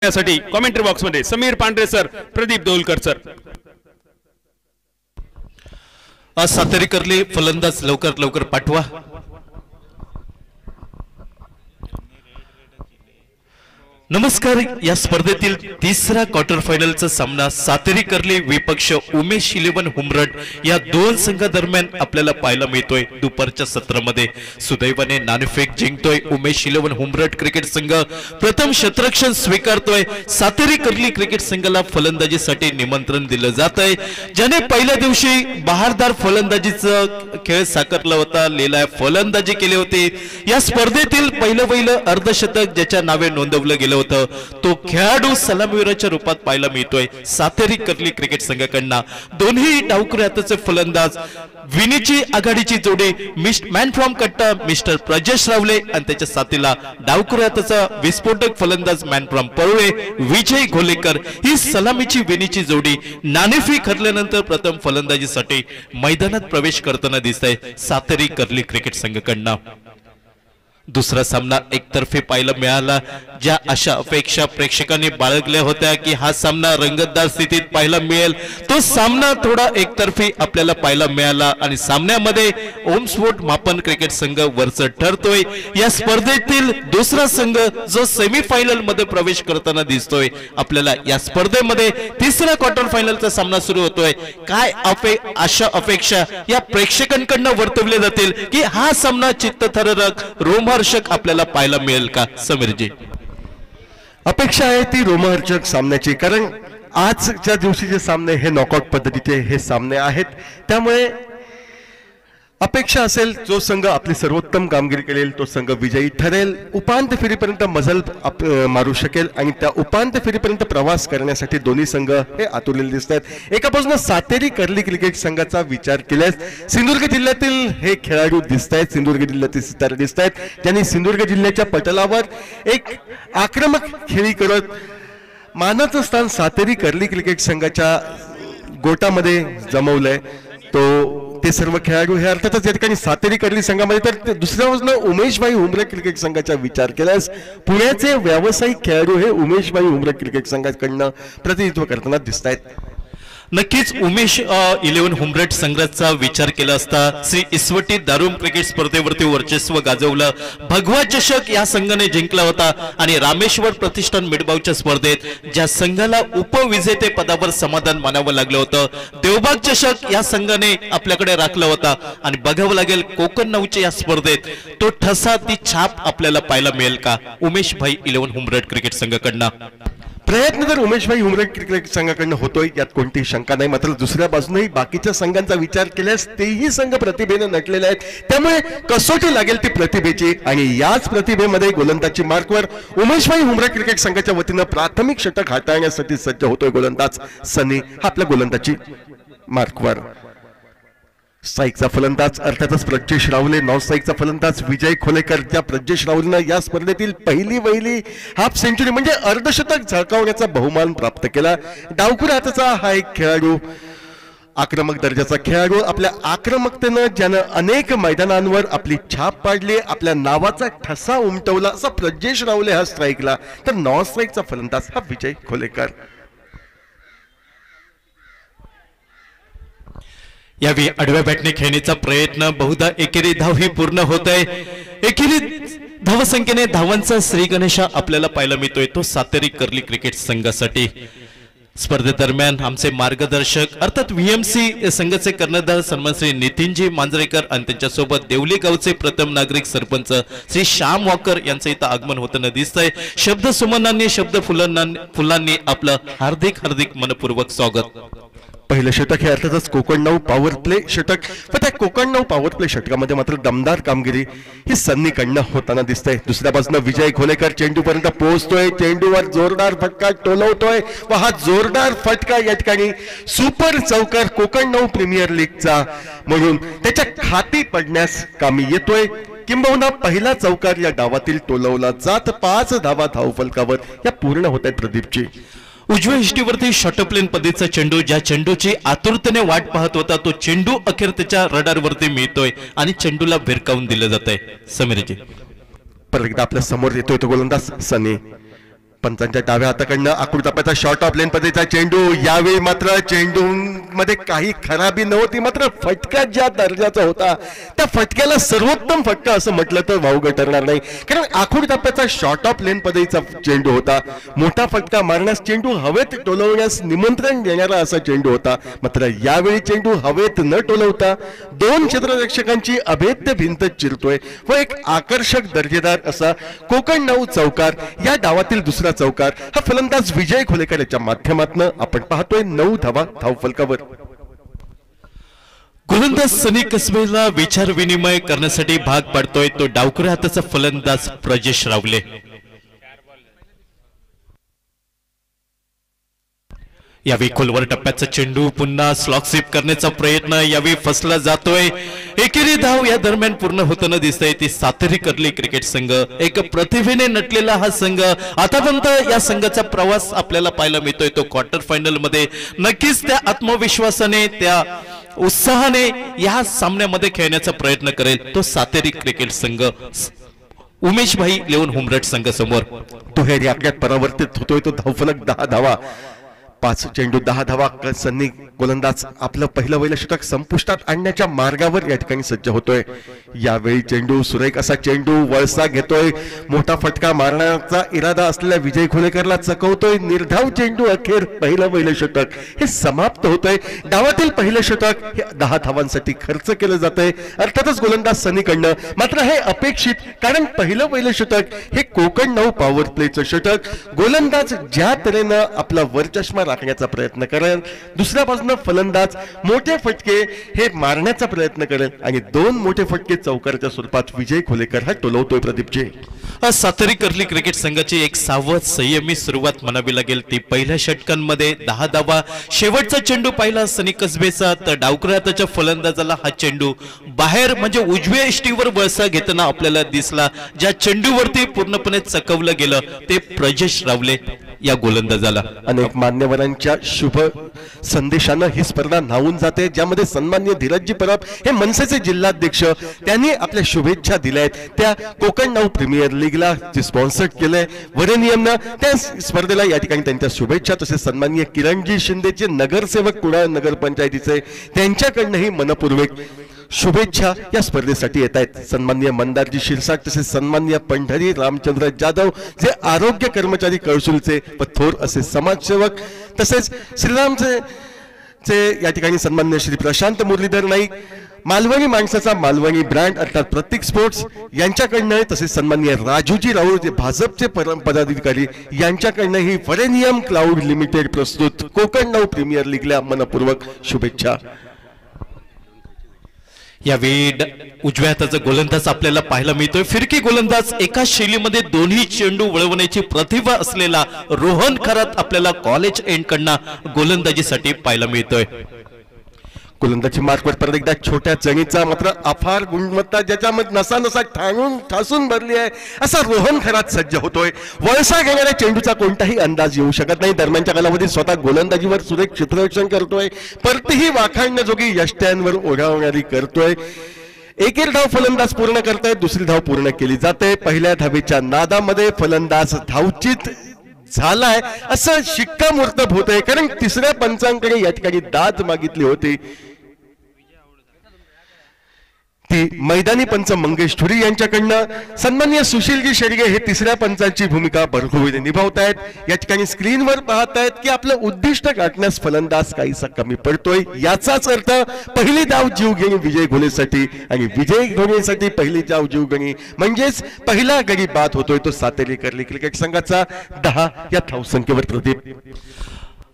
यासाठी commentary box मध्ये समीर पांढरे सर, प्रदीप दोलकर सर. सातेरी करली फलंदाज लवकर लवकर पाठवा. नमस्कार. या स्पर्धेतील तिसरा क्वार्टर फायनलचा सामना सातेरी करली विपक्ष उमेश 11 हुमरट या दोन संघादरम्यान आपल्याला पाहायला मिळतोय. दुपारच्या सत्रामध्ये सुदैवाने नाणेफेक जिंकतोय उमेश 11 हुमरट क्रिकेट संघ. प्रथम क्षेत्ररक्षण स्वीकारतोय. सातेरी करली क्रिकेट संघाला फलंदाजीसाठी निमंत्रण दिलं जात आहे. ज्याने पहिल्या दिवशी बहारदार फलंदाजीचा खेळ साकारला होता, लीला फलंदाजी केली होती. या स्पर्धेतील पहिलं अर्धशतक ज्याच्या नावे नोंदवलं गेलं तो खेळाडू सलामीवीराच्या रूपात पाहायला मिळतोय सातेरी करली क्रिकेट संघाकडनं. दोन्ही डावखुऱ्याचे फलंदाज विनीची आघाडीची जोडी मॅन फ्रॉम कट्टा मिस्टर प्रजेश रावले आणि त्याच्या साथीला डावखुऱ्याचा विस्फोटक फलंदाज मॅन फ्रॉम परुळे विजय घोलेकर. ही सलामीची विनीची जोडी नाणेफेक हरल्यानंतर प्रथम फलंदाजीसाठी मैदानात प्रवेश करताना दिसतंय सातेरी करली क्रिकेट संघाकडनं. दुसरा सामना एकतर्फी पाहायला मिळाला. ज्या अशा अपेक्षा प्रेक्षकांनी बाळगल्या होत्या की हा सामना रंगतदार स्थितीत पाहायला मिळेल, तो सामना थोडा एकतर्फी आपल्याला पाहायला मिळाला आणि सामन्यामध्ये ओम स्पोर्ट मापन क्रिकेट संघ वरचढ ठरतोय. या स्पर्धेतील दुसरा संघ जो सेमीफायनल मध्ये प्रवेश करताना दिसतोय आपल्याला. या स्पर्धेमध्ये तिसरा क्वार्टर फायनलचा सामना सुरू होतोय. काय अशा अपेक्षा या प्रेक्षकांकडून वर्तवल्या जातील की हा सामना चित्तथरारक रोमहर्षक आपल्याला पाहायला मिळेल का? समीरजी, अपेक्षा आहे ती रोमहर्षक सामन्याची, कारण आजच्या दिवशीचे सामने हे नॉकआउट पद्धतीचे हे सामने आहेत. त्यामुळे अपेक्षा असेल जो संघ आपली सर्वोत्तम कामगिरी करेल तो संघ विजयी ठरेल, उपांत्य फेरीपर्यंत मजल मारू शकेल आणि त्या उपांत्य फेरीपर्यंत प्रवास करण्यासाठी दोन्ही संघ हे आतुरलेले दिसत आहेत. एका बाजूने सातेरी करली क्रिकेट संघाचा विचार केल्यास सिंधुदुर्ग जिल्ह्यातील हे खेळाडू दिसत आहेत, सिंधुदुर्ग जिल्ह्यातील सितारे दिसत आहेत, ज्यांनी सिंधुदुर्ग जिल्ह्याच्या पटलावर एक आक्रमक खेळी करत मानाचं स्थान सातेरी करली क्रिकेट संघाच्या गोटामध्ये जमवलंय. ते सर्व खेळाडू हे अर्थातच या ठिकाणी सातेरी करली संघामध्ये, तर दुसऱ्या बाजूला उमेशभाई हुमरट क्रिकेट संघाचा विचार केल्यास पुण्याचे व्यावसायिक खेळाडू हे उमेशभाई हुमरट क्रिकेट संघाकडनं प्रतिनिधित्व करताना दिसत आहेत. नक्कीच उमेश 11 हुमरट संघाचा विचार केला असता श्री इसवटी दारुम क्रिकेट स्पर्धेवरती वर्चस्व गाजवलं. भगवा चषक या संघाने जिंकला होता आणि रामेश्वर प्रतिष्ठान मिडबावच्या स्पर्धेत ज्या संघाला उपविजेते पदावर समाधान मानावं लागलं होतं, देवबाग चषक या संघाने आपल्याकडे राखला होता. आणि बघावं लागेल कोकण 9च्या या स्पर्धेत तो ठसा ती छाप आपल्याला पाहायला मिळेल का उमेशभाई 11 हुमरट क्रिकेट संघाकडनं. प्रयत्न तर उमेशभाई हुमरट क्रिकेट संघाकडनं होतोय, यात कोणतीही शंका नाही. मात्र दुसऱ्या बाजूनेही बाकीच्या संघांचा विचार केल्यास तेही संघ प्रतिभेने नटलेले आहेत. त्यामुळे कसोटी लागेल ती प्रतिभेची आणि याच प्रतिभेमध्ये गोलंदाजी मार्कवर उमेशभाई हुमरट क्रिकेट संघाच्या वतीनं प्राथमिक षटक हाताळण्यासाठी सज्ज होतोय गोलंदाज सनी. हा आपल्या गोलंदाजी मार्कवर. स्ट्राईकचा फलंदाज अर्थातच प्रजेश रावले, नॉन स्ट्राईकचा फलंदाज विजय खोलेकर. त्या प्रजेश रावलेनं या स्पर्धेतील पहिली हाफ सेंचुरी म्हणजे अर्धशतक झळकावण्याचा बहुमान प्राप्त केला. डावखुऱ्या हाताचा हा एक खेळाडू, आक्रमक दर्जाचा खेळाडू, आपल्या आक्रमकतेनं ज्यानं अनेक मैदानांवर आपली छाप पाडली, आपल्या नावाचा ठसा उमटवला असा प्रजेश रावले हा स्ट्राईकला. तर नॉन स्ट्राईकचा फलंदाज हा विजय खोलेकर. यावेळी आडव्या बॅटने खेळण्याचा प्रयत्न, बहुधा एकेरी धाव ही पूर्ण होत आहे. एकेरी धावसंख्येने धावांचा श्री गणेशा आपल्याला पाहायला मिळतोय तो सातेरी करली क्रिकेट संघासाठी. स्पर्धेदरम्यान आमचे मार्गदर्शक अर्थात VMC संघाचे कर्णधार सन्मान श्री नितीनजी मांजरेकर आणि त्यांच्यासोबत देवली गावचे प्रथम नागरिक सरपंच श्री श्याम वॉकर यांचं इथं आगमन होताना दिसतंय. शब्द सुमनांनी शब्द फुलांनी आपलं हार्दिक मनपूर्वक स्वागत. पहिलं षटक हे अर्थातच कोकण 9 पॉवर प्ले षटक. पण त्या कोकण 9 पॉवर प्ले षटकामध्ये मात्र दमदार कामगिरी ही सन्नीकडनं होताना दिसतंय. दुसऱ्या बाजूनं विजय खोलेकर चेंडूपर्यंत पोहोचतोय, चेंडूवर जोरदार फटका टोलवतोय व हा जोरदार फटका या ठिकाणी सुपर चौकार कोकण 9 प्रीमियर लीगचा म्हणून त्याच्या खाती पडण्यास कामी येतोय. किंबहुना पहिला चौकार या डावातील टोलवला जात 5 धावा धावफलकावर या पूर्ण होत आहेत. प्रदीपची उजव्या इष्टीवरती शॉर्टप्लेन पद्धतीचा चेंडू, ज्या चेंडूची आतुरतेने वाट पाहत होता तो चेंडू अखेर त्याच्या रडारवरती मिळतोय आणि चेंडूला भिरकावून दिलं जात आहे. समीरजी, परत एकदा आपल्या समोर येतोय तो गोलंदाज सनी. पंचांच्या डाव्या हाताकडनं आकृती टप्प्याचा शॉर्ट ऑफ लेन पद्धतीचा चेंडू. यावेळी मात्र चेंडू मध्ये काही खराबी नव्हती, मात्र फटका ज्या दर्जाचा होता त्या फटक्याला सर्वोत्तम फटका असं म्हटलं तर वावगं ठरणार नाही, कारण आखूड टप्प्याचा शॉर्ट ऑफ लेन पद्धतीचा चेंडू होता. मोठा फटका मारण्यास, चेंडू हवेत टोलवण्यास निमंत्रण देणारा असा चेंडू होता. मात्र यावेळी चेंडू हवेत न टोलवता दोन क्षेत्ररक्षकांची अभेद्य भिंत चिरतोय व एक आकर्षक दर्जेदार असा कोकण 9 चौकार. या डावातील दुसरा चौकार हा फलंदाज विजय घोलेकर याच्या माध्यमातून आपण पाहतोय 9 धावा धावफलकावर. गोलंदाज सनी कसबेला विचार विनिमय करण्यासाठी भाग पाडतोय तो डावखऱ्या हाताचा फलंदाज प्रजेश रावले. यावेळी खोलवर टप्प्याचा चेंडू पुन्हा स्लॉक स्वीप करण्याचा प्रयत्न यावेळी फसला जातोय. एकेरी धाव या दरम्यान पूर्ण होताना दिसतंय ती सातेरी कर्ली क्रिकेट संघ. एक प्रतिभेने नटलेला हा संघ आतापर्यंत या संघाचा प्रवास आपल्याला पाहायला मिळतोय तो क्वार्टर फायनल मध्ये. नक्कीच त्या आत्मविश्वासाने त्या उत्साहाने या सामन्यामध्ये खेळण्याचा प्रयत्न करेल तो सातेरी क्रिकेट संघ. उमेश भाई लेवन हुमरट संघ समोर दुहेरी आकड्यात परावर्तित होतोय तो धावफलक 10 धावा. 5 चेंडू 10 धावा. सन्नी गोलंदाज आपलं पहिलं षटक संपुष्टात आणण्याच्या मार्गावर या ठिकाणी सज्ज होतोय. यावेळी चेंडू सुरेख असा चेंडू वळसा घेतोय. मोठा फटका मारण्याचा इरादा असलेल्या विजय घोलेकरला चकवतोय. निर्धाव चेंडू अखेर पहिलं षटक हे समाप्त होतंय. डावातील पहिलं षटक हे 10 धावांसाठी खर्च केलं जातंय अर्थातच गोलंदाज सनीकडनं. मात्र हे अपेक्षित, कारण पहिलं षटक हे कोकण 9 पॉवर प्लेचं षटक. गोलंदाज ज्या तऱ्हेनं आपला वरचष्मा राखण्याचा प्रयत्न करेल, दुसऱ्या बाजूने फलंदाज मोठे फटके हे मारण्याचा प्रयत्न करेल आणि 2 मोठे फटके चौकारच्या स्वरूपात विजय घोलेकर हा टोलवतोय. प्रदीपजी, सातेरी कर्ली क्रिकेट संघाची एक सावध संयमी सुरुवात म्हणावी लागेल. ती पहिल्या षटकांमध्ये 10 धावा. शेवटचा चेंडू पाहिला सनी कसबेचा तर डावखऱ्या हाताच्या फलंदाजाला हा चेंडू बाहेर म्हणजे उजव्या इष्टीवर वळसा घेताना आपल्याला दिसला. ज्या चेंडूवरती पूर्णपणे चकवलं गेलं ते प्रजेश रावले या गोलंदाजाला. अनेक मान्यवरांच्या शुभ संदेशानं ही स्पर्धा न्हावून जाते, ज्यामध्ये सन्माननीय धीरजजी परब हे मनसेचे जिल्हाध्यक्ष त्यांनी आपल्या शुभेच्छा दिल्या आहेत. त्या कोकण 9 प्रीमियर लीगला जे स्पॉन्सर केलंय वरनियमनं त्या स्पर्धेला या ठिकाणी त्यांच्या शुभेच्छा. तसेच सन्माननीय किरणजी शिंदेचे नगरसेवक कुडाळ नगरपंचायतीचे त्यांच्याकडनंही मनपूर्वक शुभेच्छा या स्पर्धेसाठी येत आहेत. सन्माननीय मंदारजी शिरसाट तसेच सन्माननीय पंढरी रामचंद्र जाधव जे आरोग्य कर्मचारी कळसूलचे व थोर असे समाजसेवक, तसेच श्रीरामचे या ठिकाणी सन्माननीय श्री प्रशांत मुरलीधर नाईक, मालवणी माणसाचा मालवणी ब्रँड अर्थात प्रतीक स्पोर्ट्स यांच्याकडनं, तसेच सन्माननीय राजूजी राऊळ जे भाजपचे पदाधिकारी यांच्याकडनं ही वरेनियम क्लाउड लिमिटेड प्रस्तुत कोकण 9 प्रीमियर लीगला मनपूर्वक शुभेच्छा. यावेळी उजव्या हाताचा गोलंदाज आपल्याला पाहायला मिळतोय. फिरकी गोलंदाज एका शैलीमध्ये दोन्ही चेंडू वळवण्याची प्रतिभा असलेला रोहन खरात आपल्याला कॉलेज एंड कडनं गोलंदाजीसाठी पाहायला मिळतोय. गोलंदाजी मार्कवर परत एकदा छोट्या चणीचा मात्र अफार गुणवत्ता ज्याच्यामध्ये नसा ठासून भरली आहे असा रोहन खरात सज्ज होतोय. वळसा घेणाऱ्या चेंडूचा कोणताही अंदाज येऊ शकत नाही. दरम्यानच्या कालावधीत स्वतः गोलंदाजीवर सुरेख क्षेत्ररक्षण करतोय, परतीही वाखाणण्याजोगी यष्ट्यांवर ओढावणारी करतोय. एकेर धाव फलंदाज पूर्ण करतायत, दुसरी धाव पूर्ण केली जाते. पहिल्या धावेच्या नादामध्ये फलंदाज धावचित झालाय असं शिक्कामोर्तब होतंय, कारण तिसऱ्या पंचांकडे या ठिकाणी दाद मागितली होती. ती मैदानी पंच मंगेश ठुरी यांच्याकडनं. सन्माननीय सुशीलजी शेडगे हे तिसऱ्या पंचांची भूमिका भरघोस निभावतायत. या ठिकाणी स्क्रीनवर पाहतायत की आपलं उद्दिष्ट गाठण्यास फलंदाज काहीसा कमी पडतोय. याचाच अर्थ पहिली धाव जीवघेणी विजय घोलेसाठी आणि विजय घोलेसाठी पहिली धाव जीवघेणी म्हणजेच पहिला गडी बाद होतोय तो सातेरी कर्ली क्रिकेट संघाचा 10 या धावसंख्येवर. प्रदीप,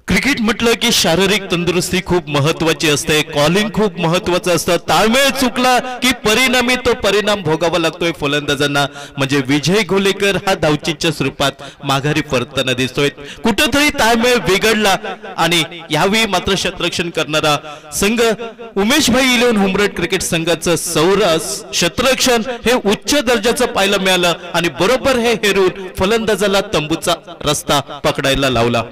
क्रिकेट म्हटलं की शारीरिक तंदुरुस्ती खूप महत्वाची असते, कॉलिंग खूप महत्वाचं असतं. ताळमेळ चुकला की परिणामी तो परिणाम भोगावा लागतोय फलंदाजांना. म्हणजे विजय घोलेकर हा धावचीच्या स्वरूपात माघारी परतताना दिसतोय. कुठेतरी ताळमेळ बिघडला आणि यावेळी मात्र क्षेत्ररक्षण करणारा संघ उमेश भाई इलेवन हुमरट क्रिकेट संघाचं क्षेत्ररक्षण हे उच्च दर्जाचं पाहायला मिळालं आणि बरोबर हे हेरून फलंदाजाला तंबूचा रस्ता पकडायला लावला.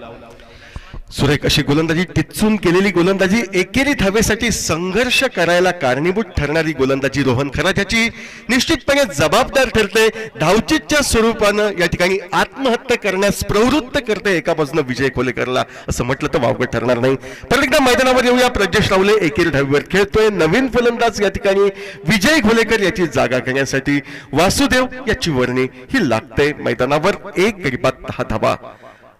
सुरेख अशी गोलंदाजी, टिचून केलेली गोलंदाजी, एकेरी धावेसाठी संघर्ष करायला कारणीभूत ठरणारी गोलंदाजी रोहन खरात याची निश्चितपणे जबाबदार ठरते. धावचीच्या स्वरूपानं या ठिकाणी आत्महत्या करण्यास प्रवृत्त करते एका बाजूने विजय खोलेकरला, असं म्हटलं तर वावगं ठरणार नाही. परत एकदा मैदानावर येऊया. प्रजेश रावले एकेरी धावेवर खेळतोय. नवीन फलंदाज या ठिकाणी विजय खोलेकर याची जागा घेण्यासाठी वासुदेव याची वर्णी ही लागते मैदानावर. 1 गडी बाद 10 धावा.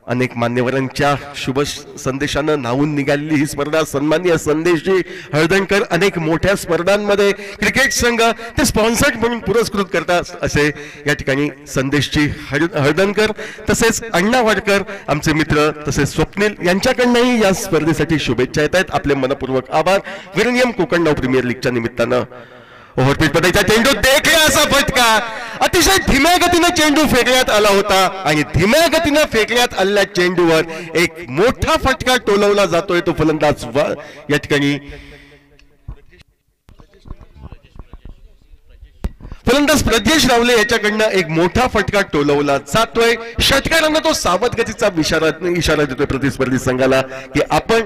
अनेक मान्यवरांच्या शुभ संदेशानं न्हावून निघालेली ही स्पर्धा. सन्माननीय संदेशजी हळदणकर अनेक मोठ्या स्पर्धांमध्ये क्रिकेट संघ ते स्पॉन्सर्ड म्हणून पुरस्कृत करतात, असे या ठिकाणी संदेशजी हळदणकर तसेच अण्णा वाडकर आमचे मित्र तसेच स्वप्नील यांच्याकडनंही या स्पर्धेसाठी शुभेच्छा येत आहेत. आपले मनपूर्वक आभार. विरनियम कोकणगाव प्रीमियर लीगच्या निमित्तानं ओव्हरपिच पदाचा चेंडू देखला असा फटका. अतिशय धीम्या गतीने चेंडू फेकण्यात आला होता आणि धीम्या गतीने फेकण्यात आलेल्या चेंडूवर एक मोठा फटका टोलवला जातोय. तो फलंदाज या ठिकाणी फलंदाज प्रजेश रावले याच्याकडनं एक मोठा फटका टोलवला जातोय. षटकारांना तो सावध गतीचा इशारा देतोय प्रतिस्पर्धी संघाला की आपण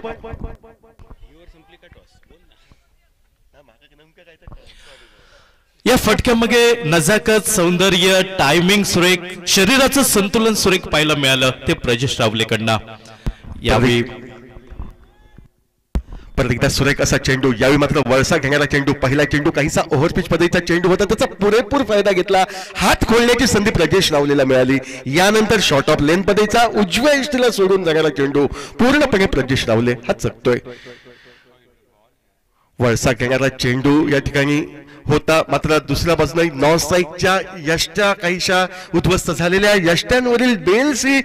या फटक्यामध्ये नजाकत, सौंदर्य, टायमिंग सुरेख, शरीराचं संतुलन सुरेख पाहायला मिळालं ते प्रजेश रावलेकडनं. यावेळी परत एकदा सुरेख असा चेंडू. यावेळी मात्र वळसा घेणारा चेंडू. पहिला चेंडू काहीसा ओव्हरपिच पद्धतीचा चेंडू होता, त्याचा पुरेपूर फायदा घेतला. हात खोलण्याची संधी प्रजेश रावलेला मिळाली. यानंतर शॉर्ट ऑफ लेन पद्धतीचा उजव्या इष्टीला सोडून जाणारा चेंडू पूर्णपणे प्रजेश रावले हा चकतोय. वळसा घेणारा चेंडू या ठिकाणी होता, मात्र दुसऱ्या बाजूने नॉन स्ट्राईकच्या यष्ट्या काहीशा उद्ध्वस्त झालेल्या यष्ट्यांवरील बेल्स ही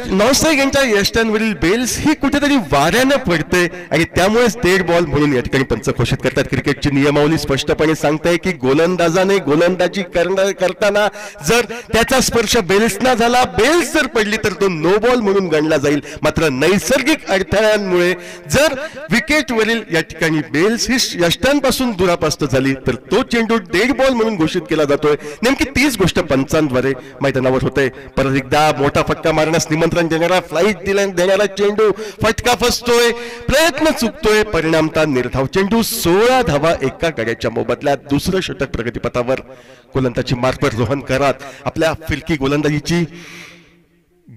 नॉन स्ट्राईक यांच्या यष्ट्यांवरील बेल्स ही कुठेतरी वाऱ्यानं पडते आणि त्यामुळेच डेड बॉल म्हणून या ठिकाणी पंच घोषित करतात. क्रिकेटची नियमावली स्पष्टपणे सांगते की गोलंदाजाने गोलंदाजी करताना जर त्याचा स्पर्श बेल्सना झाला, बेल्स जर पडली तर तो नो बॉल म्हणून गणला जाईल. मात्र नैसर्गिक अडथळ्यांमुळे जर विकेटवरील या ठिकाणी बेल्स ही यष्ट्यांपासून दुरापास्त झाली तर तो चेंडू डेड बॉल म्हणून घोषित केला जातोय. नेमकी तीच गोष्ट पंचांद्वारे मैदानावर होते. परत एकदा मोठा फटका मारण्यास निमंत्रण देणारा फ्लाईट देणारा चेंडू फटका फसतोय, प्रयत्न चुकतोय, परिणामता निर्धाव चेंडू. 16 धावा एका गड्याच्या मोबदल्यात. दुसरं षटक प्रगतीपथावर. गोलंदाजी मार्फत रोहन खरात आपल्या फिरकी गोलंदाजीची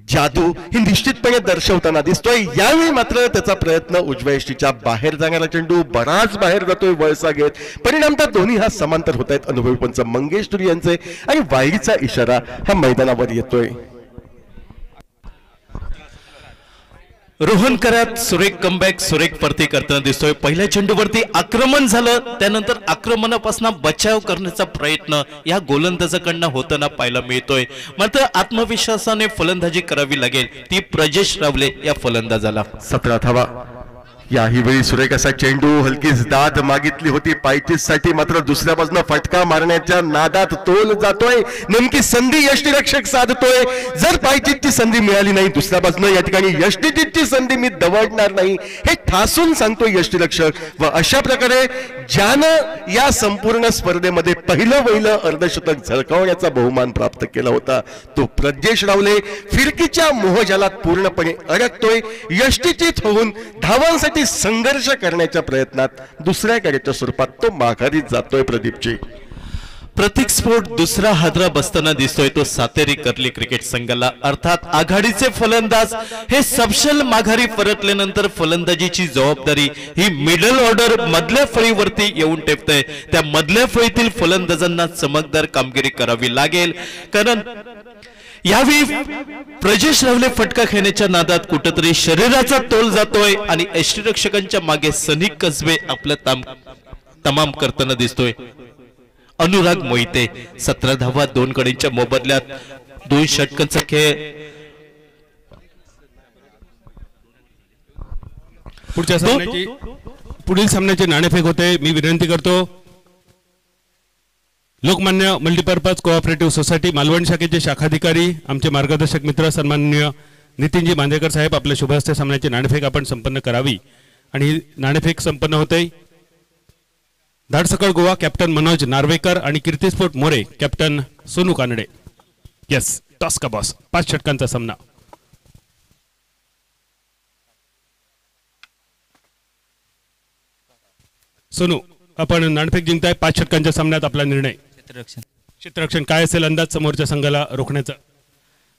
जादू ही निश्चितपणे दर्शवताना दिसतोय. यावेळी मात्र त्याचा प्रयत्न उजव्या यष्टीच्या बाहेर जाणारा चेंडू बराच बाहेर जातोय वळसा घेत. परिणामता दोन्ही हा समांतर होत आहेत. अनुभवी पंच मंगेश तुरी यांचे आणि वाईचा इशारा हा मैदानावर येतोय. रोहन खरात सुरेख कमबॅक, सुरेख परती करताना दिसतोय. पहिल्या चेंडूवरती आक्रमण झालं, त्यानंतर आक्रमणापासून बचाव करण्याचा प्रयत्न या गोलंदाजाकडनं होताना पाहायला मिळतोय. मात्र आत्मविश्वासाने फलंदाजी करावी लागेल ती प्रजेश रावले या फलंदाजाला. 17 धावा. याही वेळी सुरेख असा चेंडू. हलकीच दाद मागितली होती पायचीसाठी, मात्र दुसऱ्या बाजूने फटका मारण्याच्या नादात तोल जातोय. नेमकी संधी यष्टीरक्षक साधतोय. जर पायचीची संधी मिळाली नाही दुसऱ्या बाजूने या ठिकाणी यष्टीची संधी मी दवडणार नाही हे ठासून सांगतोय यष्टीरक्षक. व अशा प्रकारे ज्यानं या संपूर्ण स्पर्धेमध्ये पहिलं अर्धशतक झळकावण्याचा बहुमान प्राप्त केला होता तो प्रजेश रावले फिरकीच्या मोहजालात पूर्णपणे अडकतोय. यष्टीचीत होऊन धावांसाठी संघर्ष करण्याच्या प्रयत्नात दुसऱ्या गड्याच्या स्वरूपात तो माघारी जातोय. प्रदीपजी प्रतीक स्फोट दुसरा हादरा बसताना दिसतोय तो सातेरी कर्ली क्रिकेट संघाला. अर्थात आघाडीचे फलंदाज हे सपशेल माघारी परतल्यानंतर फलंदाजीची जबाबदारी ही मिडल ऑर्डर मधल्या फळीवरती येऊन टेपतय. त्या मधल्या फळीतील फलंदाजांना चमकदार कामगिरी करावी लागेल, कारण यावेळी प्रजेश रावले फटका खेळण्याच्या नादात कुठेतरी शरीराचा तोल जातोय आणि यष्टीरक्षकांच्या मागे सनी कसबे आपलं तमाम करताना दिसतोय. अनुराग मोहिते 17 धावा 2 गडींच्या मोबदल्यात 2 षटकांचा खेळ. पुढील सामन्याचे नाणेफेक होते. मी विनंती करतो Lokmanya multipurpose cooperative society Malvan शाखेचे शाखाधिकारी आमचे मार्गदर्शक मित्र सन्माननीय नितीनजी बांदेकर साहेब आपल्या शुभहस्ते सामन्याची नाणेफेक आपण संपन्न करावी. आणि नाणेफेक संपन्न होते. धाडसकळ गोवा कॅप्टन मनोज नार्वेकर आणि कीर्तिस्फोट मोरे captain Sonu Kanade. Yes, toss का बॉस. 5 षटकांचा सामना. सोनू, आपण नाणेफेक जिंकताय. 5 षटकांच्या सामन्यात आपला निर्णय. क्षेत्ररक्षण काय असेल अंदाज समोरच्या संघाला रोखण्याचा?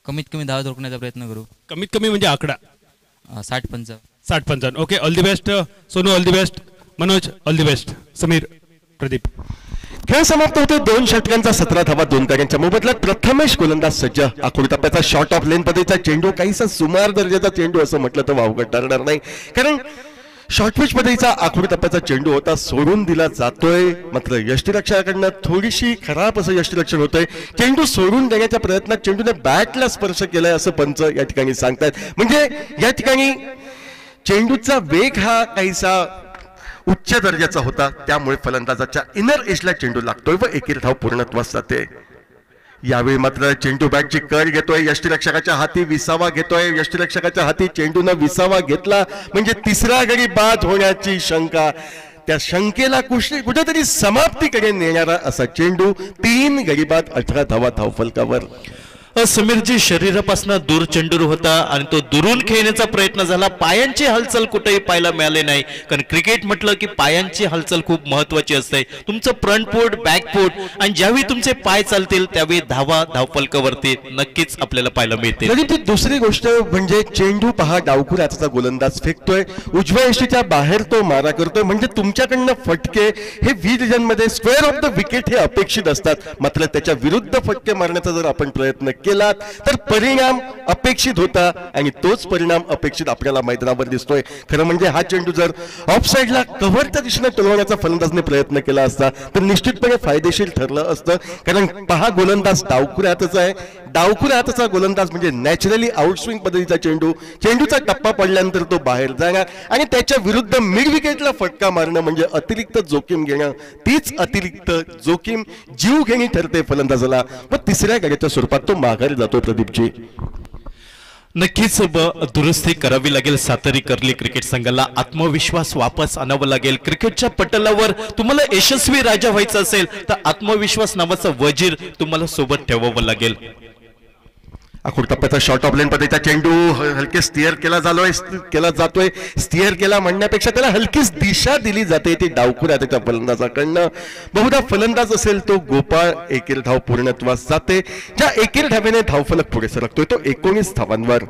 कमीत कमी 10 रोखण्याचा प्रयत्न करू. कमीत कमी म्हणजे आकडा 60-55. 60-55. Okay, all the best Sonu, all the best Manoj, all the best Sameer, Pradeep. खेळ समाप्त होतो. 2 षटकांचा 17 धावा 2 गड्यांच्या मोबदल्यात. प्रथमेश गोलंदाज सज्ज. आखूड टप्प्याचा शॉर्ट ऑफ लेन पद्धतीचा चेंडू, काहीसा सुमार दर्जाचा चेंडू असं म्हटलं तर वावगं ठरणार नाही, कारण शॉर्ट पिच पद्धतीचा आखूड टप्प्याचा चेंडू होता, सोडून दिला जातोय. मात्र यष्टीरक्षकाकडनं थोडीशी खराब असं यष्टीरक्षण होतंय. चेंडू सोडून देण्याच्या प्रयत्नात चेंडूने बॅटला स्पर्श केलाय असं पंच या ठिकाणी सांगतायत. म्हणजे या ठिकाणी चेंडूचा वेग हा काहीसा उच्च दर्जाचा होता, त्यामुळे फलंदाजाच्या इनर एजला चेंडू लागतोय व एकेरी धाव पूर्णत्वास जाते. यावेळी मात्र चेंडू बॅटची कर घेतोय, यष्टीरक्षकाच्या हाती विसावा घेतोय. यष्टीरक्षकाच्या हाती चेंडूनं विसावा घेतला म्हणजे तिसरा गडी बाद होण्याची शंका. त्या शंकेला कुठेतरी समाप्तीकडे नेणारा असा चेंडू. 3 गडी बाद, 18 धावा धावफलकावर. समीरजी शरीरापासून दूर चेंडू होता आणि तो दुरून खेळण्याचा प्रयत्न झाला. पायांची हालचाल कुठेही पाहायला मिळाले नाही, कारण क्रिकेट म्हटलं की पायांची हालचाल खूप महत्वाची असते. तुमचं फ्रंट फूट, बॅक फूट आणि ज्यावेळी तुमचे पाय चालतील त्यावेळी धावा धावफलकावरती नक्कीच आपल्याला पाहायला मिळते. तरी ती दुसरी गोष्ट म्हणजे चेंडू पहा, डावखुर हाताचा गोलंदाज फेकतोय, उजव्या यष्टीच्या बाहेर तो मारा करतोय. म्हणजे तुमच्याकडनं फटके हे विजन मध्ये स्क्वेअर ऑफ द विकेट हे अपेक्षित असतात. मात्र त्याच्या विरुद्ध फटके मारण्याचा जर आपण प्रयत्न केलात तर परिणाम अपेक्षित होता आणि तोच परिणाम अपेक्षित आपल्याला मैदानावर दिसतोय. खरं म्हणजे हा चेंडू जर ऑफ साइडला कव्हरच्या दिशेने टोलवण्याचा फलंदाजने प्रयत्न केला असता तर निश्चितपणे फायदेशीर ठरलं असतं. कारण पहा, गोलंदाज डावखुऱ्या हाताचा आहे. डावखुऱ्या हाताचा गोलंदाज म्हणजे नॅचरली आउटस्विंग पद्धतीचा चेंडू. चेंडूचा टप्पा पडल्यानंतर तो बाहेर जाणार आणि त्याच्या विरुद्ध मिड विकेटला फटका मारणं म्हणजे अतिरिक्त जोखीम घेणं. तीच अतिरिक्त जोखीम जीवघेणी ठरते फलंदाजाला व तिसऱ्या गड्याच्या स्वरूपात तो माघारी जातो. प्रदीपजी, नक्कीच दुरुस्ती करावी लागेल. सातेरी कर्ली क्रिकेट संघाला आत्मविश्वास वापस आणावा लागेल. क्रिकेटच्या पटलावर तुम्हाला यशस्वी राजा व्हायचं असेल तर आत्मविश्वास नावाचा वजीर तुम्हाला सोबत ठेवावं लागेल. आखूड टप्प्याचा शॉर्ट ऑफ लेन पद्धतीचा चेंडू हलके स्टिअर केला जातोय. स्टिअर केला म्हणण्यापेक्षा त्याला हलकीच दिशा दिली जाते ती डावखुऱ्या त्याच्या फलंदाजाकडनं. बहुधा फलंदाज असेल तो गोपाळ. एकेरी धाव पूर्णत्वास जाते. ज्या एकेरी धावेने धावफलक पुढे सरकतोय तो 19 धावांवर.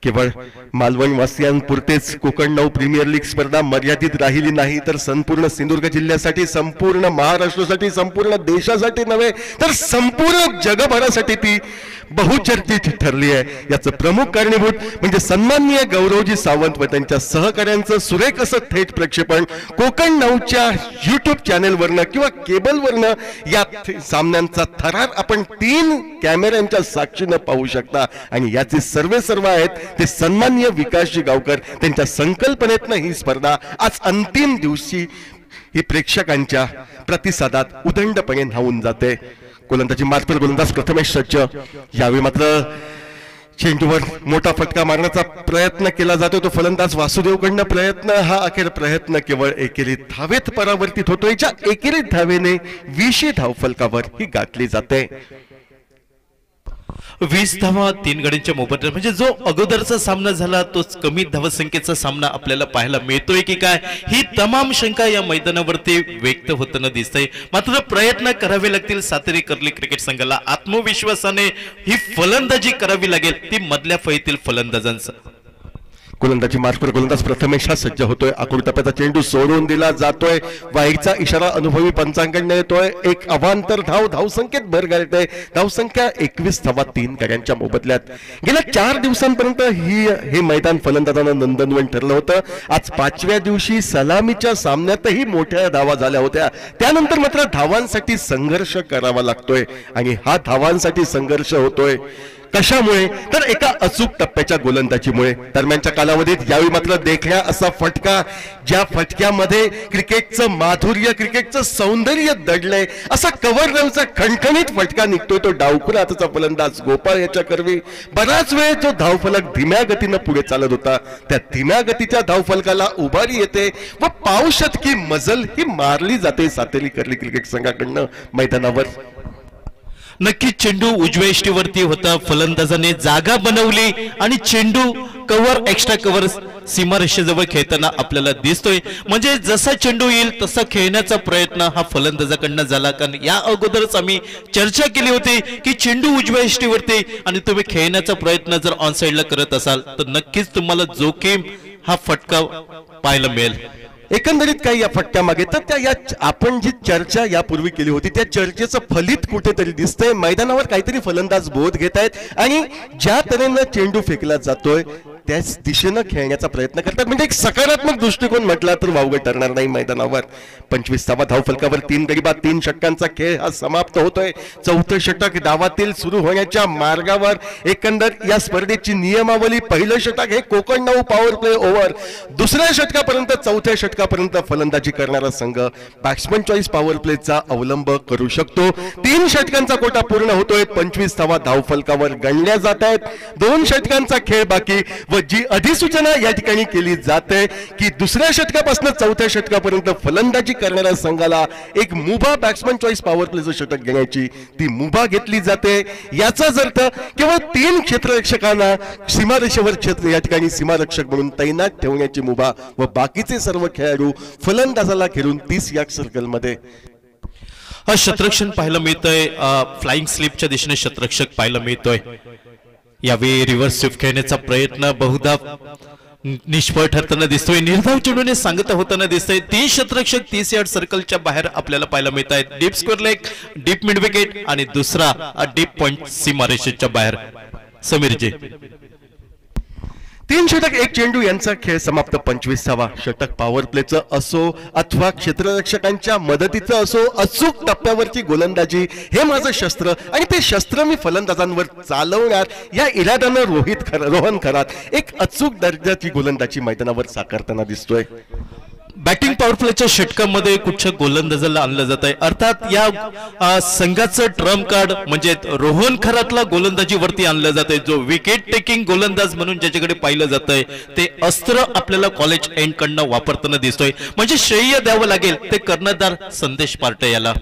केवळ मालवण वासियांपुरतेच कोकण 9 प्रीमियर लीग स्पर्धा मर्यादित राहिली नाही तर संपूर्ण सिंधुदुर्ग जिल्ह्यासाठी, संपूर्ण महाराष्ट्रासाठी, संपूर्ण देशासाठी नव्हे तर संपूर्ण जगभरासाठी ती बहुचर्चित ठरली आहे. याचं प्रमुख कारणीभूत म्हणजे सन्माननीय गौरवजी सावंत व त्यांच्या सहकार्यांचं सुरेख असं थेट प्रक्षेपण कोकण 9च्या YouTube चॅनेलवरनं किंवा केबलवरनं या सामन्यांचा थरार आपण 3 कॅमेऱ्यांच्या साक्षीनं पाहू शकता. आणि याचे सर्व आहेत ते सन्माननीय विकासजी गावकर. त्यांच्या संकल्पनेतनं ही स्पर्धा आज अंतिम दिवशी ही प्रेक्षकांच्या प्रतिसादात उदंडपणे न्हावून जाते. गोलंदाजी मात्र गोलंदाज प्रथमेश सज्ज. यावेळी मात्र चेंडूवर मोठा फटका मारण्याचा प्रयत्न केला जातो. तो फलंदाज वासुदेवकडनं प्रयत्न, हा अखेर प्रयत्न केवळ एकेरी धावेत परावर्तित होतोय. ज्या एकेरी धावेने 20 धावफलकावर ही गाठली जाते. 20 धावा 3 गड्यांच्या मोबदल्यात. म्हणजे जो अगोदरचा सामना झाला तोच कमी धावसंख्येचा सामना आपल्याला पाहायला मिळतोय की काय, ही तमाम शंका या मैदानावरती व्यक्त होताना दिसतंय. मात्र प्रयत्न करावे लागतील सातेरी कर्ली क्रिकेट संघाला. आत्मविश्वासाने ही फलंदाजी करावी लागेल, ती मधल्या फळीतील फलंदाजांचा. गोलंदाजी मार्फत गोलंदाज प्रथमेश हा सज्ज होतोय. आखूड टप्प्याचा चेंडू सोडून दिला जातोय. वाईटचा इशारा अनुभवी पंचांकडनं येतोय. एक अवांतर धावसंख्येत भर घालतोय. धावसंख्या 21 धावा 3 गड्यांच्या मोबदल्यात. गेल्या 4 दिवसांपर्यंत हे मैदान फलंदाजांना नंदनवन ठरलं होतं. आज 5व्या दिवशी सलामीच्या सामन्यातही मोठ्या धावा झाल्या होत्या. त्यानंतर मात्र धावांसाठी संघर्ष करावा लागतोय आणि हा धावांसाठी संघर्ष होतोय कशामुळे तर एका अचूक टप्प्याच्या गोलंदाजीमुळे. दरम्यानच्या कालावधीत यावेळी मात्र देखण्या असा फटका, ज्या फटक्यामध्ये क्रिकेटचं माधुर्य, क्रिकेटचं सौंदर्य दडलंय असा कव्हर ड्राईव्हचा खणखणीत फटका निघतोय. तो डावखुरा हाताचा फलंदाज गोपाळ याच्या करवी. बराच वेळ तो धावफलक धीम्या गतीनं पुढे चालत होता. त्या धीम्या गतीच्या धावफलकाला उभारी येते व पावशतकी मजल ही मारली जाते सातेरी कर्ली क्रिकेट संघाकडनं मैदानावर. नक्की चेंडू उजव्या यष्टीवरती होता, फलंदाजाने जागा बनवली आणि चेंडू कव्हर एक्स्ट्रा कव्हर सीमारेषेजवळ खेळताना आपल्याला दिसतोय. म्हणजे जसा चेंडू येईल तसा खेळण्याचा प्रयत्न हा फलंदाजाकडनं झाला. कारण या अगोदरच आम्ही चर्चा केली होती की चेंडू उजव्या यष्टीवरती आणि तुम्ही खेळण्याचा प्रयत्न जर ऑन साइडला करत असाल तर नक्कीच तुम्हाला जोखीम हा फटका पाहायला मिळेल. एकंदरीत काही या फटक्यामागे तर त्या आपण जी चर्चा यापूर्वी केली होती त्या चर्चेचं फलित कुठेतरी दिसतंय. मैदानावर काहीतरी फलंदाज बोध घेत आहेत आणि ज्या तऱ्हेनं चेंडू फेकला जातोय त्याच दिशेनं खेळण्याचा प्रयत्न करतात. म्हणजे एक सकारात्मक दृष्टिकोन म्हटला तर वावगं ठरणार नाही. मैदानावर 25व्या धावफलकावर 3 गडी बाद 3 षटकांचा खेळ हा समाप्त होतोय. 4थं षटक डावातील सुरू होण्याच्या मार्गावर. एकंदर या स्पर्धेची नियमावली, पहिलं षटक हे कोकण 9 पॉवर प्ले ओव्हर, दुसऱ्या षटकापर्यंत 4थ्या षटकापर्यंत फलंदाजी करणारा संघ बॅट्समन चॉईस पॉवर प्लेचा अवलंब करू शकतो. 3 षटकांचा कोटा पूर्ण होतोय. 25व्या धावफलकावर गणल्या जात आहेत. 2 षटकांचा खेळ बाकी व जी अधिसूचना या ठिकाणी केली जाते की दुसऱ्या षटकापासून 4थ्या षटकापर्यंत फलंदाजी करणाऱ्या संघाला एक मुभा बॅट्समन चॉईस पॉवर प्लेचं षटक घेण्याची ती मुभा घेतली जाते. याचाच अर्थ केवळ 3 क्षेत्ररक्षकांना सीमारेषेवर या ठिकाणी सीमारक्षक म्हणून तैनात ठेवण्याची मुभा व बाकीचे सर्व खेळाडू फलंदाजाला घेऊन 30 या सर्कलमध्ये. हा शतरक्षण पाहायला मिळतोय. फ्लाइंग स्लिपच्या दिशेने शतरक्षक पाहायला मिळतोय. यावेळी रिव्हर्स स्वीप खेळण्याचा प्रयत्न बहुधा निष्फळ ठरताना दिसतोय. निर्धाव चेंडूने सांगता होताना दिसतंय. 3 शतरक्षक 30 यार्ड सर्कलच्या बाहेर आपल्याला पाहायला मिळत आहेत. Deep square leg, deep mid wicket आणि दुसरा डीप पॉइंट सीमारेषेच्या बाहेर. समीरजी 3 षटक 1 चेंडू यांचा खेळ समाप्त. 25वा षटक पॉवर प्लेचं असो अथवा क्षेत्ररक्षकांच्या मदतीचं असो, अचूक टप्प्यावरची गोलंदाजी हे माझं शस्त्र आणि ते शस्त्र मी फलंदाजांवर चालवणार या इराद्यानं रोहन खरात एक अचूक दर्जाची गोलंदाजी मैदानावर साकारताना दिसतोय. बॅटिंग पॉवर प्लेच्या षटकामध्ये कुठच्या गोलंदाजाला आणलं जात आहे. अर्थात या संघाचं ट्रम्प कार्ड म्हणजे रोहन खरातला गोलंदाजीवरती आणलं जात आहे. जो विकेट टेकिंग गोलंदाज म्हणून ज्याच्याकडे पाहिलं जात आहे ते अस्त्र आपल्याला कॉलेज एंड कडनं वापरताना दिसतोय. म्हणजे श्रेय द्यावं लागेल ते कर्णधार संदेश पार्टे याला.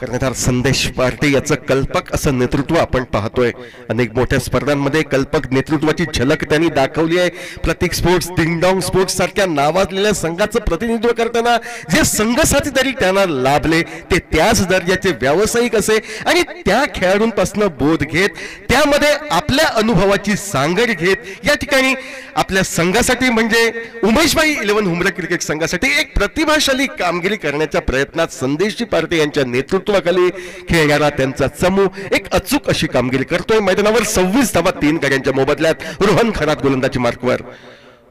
कर्णधार संदेश पार्टे याचं कल्पक असं नेतृत्व आपण पाहतोय. अनेक मोठ्या स्पर्धांमध्ये कल्पक नेतृत्वाची झलक त्यांनी दाखवली आहे. प्रतीक स्पोर्ट्स, डिंगडॉंग स्पोर्ट्स सारख्या नावाजलेल्या संघाचं प्रतिनिधित्व करताना जे संघ साथीदारी त्यांना लाभले ते त्याच दर्जाचे व्यावसायिक असे आणि त्या खेळाडूंपासून बोध घेत त्यामध्ये आपल्या अनुभवाची सांगड घेत या ठिकाणी आपल्या संघासाठी म्हणजे उमेशभाई 11 हुमरट क्रिकेट संघासाठी एक प्रतिभाशाली कामगिरी करण्याच्या प्रयत्नात संदेशजी पार्टे यांच्या नेतृत्वाखाली खेळणारा त्यांचा समूह एक अचूक अशी कामगिरी करतोय. मैदानावर 26 धावा 3 गड्यांच्या मोबदल्यात रोहन खरात गोलंदाजी मार्कवर.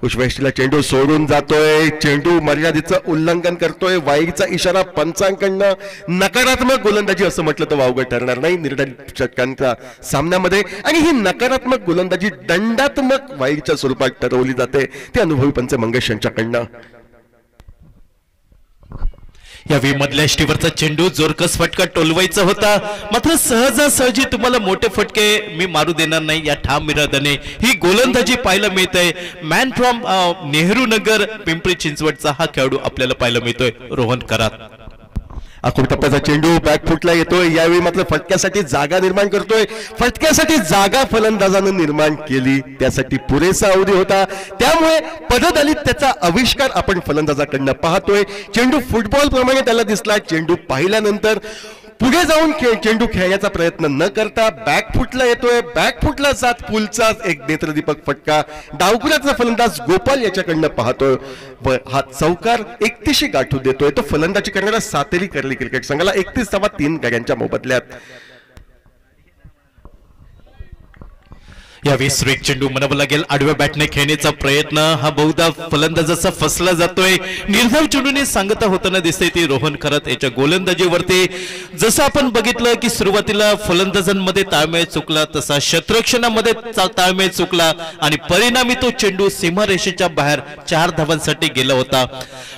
उजव्या चेंडू सोडून जातोय. चेंडू मर्यादेचं उल्लंघन करतोय. वाईचा इशारा पंचांकडनं. नकारात्मक गोलंदाजी असं म्हटलं तर वावगं ठरणार नाही निर्धारित षटकांच्या सामन्यामध्ये. आणि ही नकारात्मक गोलंदाजी दंडात्मक वाईच्या स्वरूपात ठरवली जाते ते अनुभवी पंच मंगेश यांच्याकडनं. यावेळी मधल्या यष्टीवरचा चेंडू जोरकस फटका टोलवायचा होता. मात्र सहजासहजी तुम्हाला मोठे फटके मी मारू देणार नाही या ठाम इराद्याने ही गोलंदाजी पाहायला मिळते. मॅन फ्रॉम नेहरू नगर पिंपरी चिंचवडचा हा खेळाडू आपल्याला पाहायला मिळतोय रोहन करात. आखूड टप्प्याचा चेंडू बॅकफुटला येतोय. यावेळी मात्र फटक्यासाठी जागा निर्माण करतोय. फटक्यासाठी जागा फलंदाजानं निर्माण केली त्यासाठी पुरेसा अवधी होता. त्यामुळे पददलित त्याचा आविष्कार आपण फलंदाजाकडनं पाहतोय. चेंडू फुटबॉल प्रमाणे त्याला दिसला. चेंडू पाहिल्यानंतर पुढे जाऊन चेंडू खेळण्याचा प्रयत्न न करता बॅकफुटला येतोय. बॅकफुटला जात पुलचा एक नेत्रदीपक फटका डावकुऱ्याचा फलंदाज गोपाल याच्याकडनं पाहतोय. हा चौकार 31 गाठू देतोय. तो फलंदाजी करणारा सातेरी कर्ली क्रिकेट संघाला 31 धावा 3 गड्यांच्या मोबदल्यात. यावेळी स्ट्रेक चेंडू म्हणावं लागेल. आडव्या बॅटने खेळण्याचा प्रयत्न हा बहुधा फलंदाजाचा फसला जातोय. निर्धाव चेंडूने सांगता होताना दिसतंय ती रोहन खरात याच्या गोलंदाजीवरती. जसं आपण बघितलं की सुरुवातीला फलंदाजांमध्ये ताळमेळ चुकला तसा क्षेत्ररक्षणामध्ये ताळमेळ चुकला आणि परिणामी तो चेंडू सीमारेषेच्या बाहेर 4 धावांसाठी गेला होता.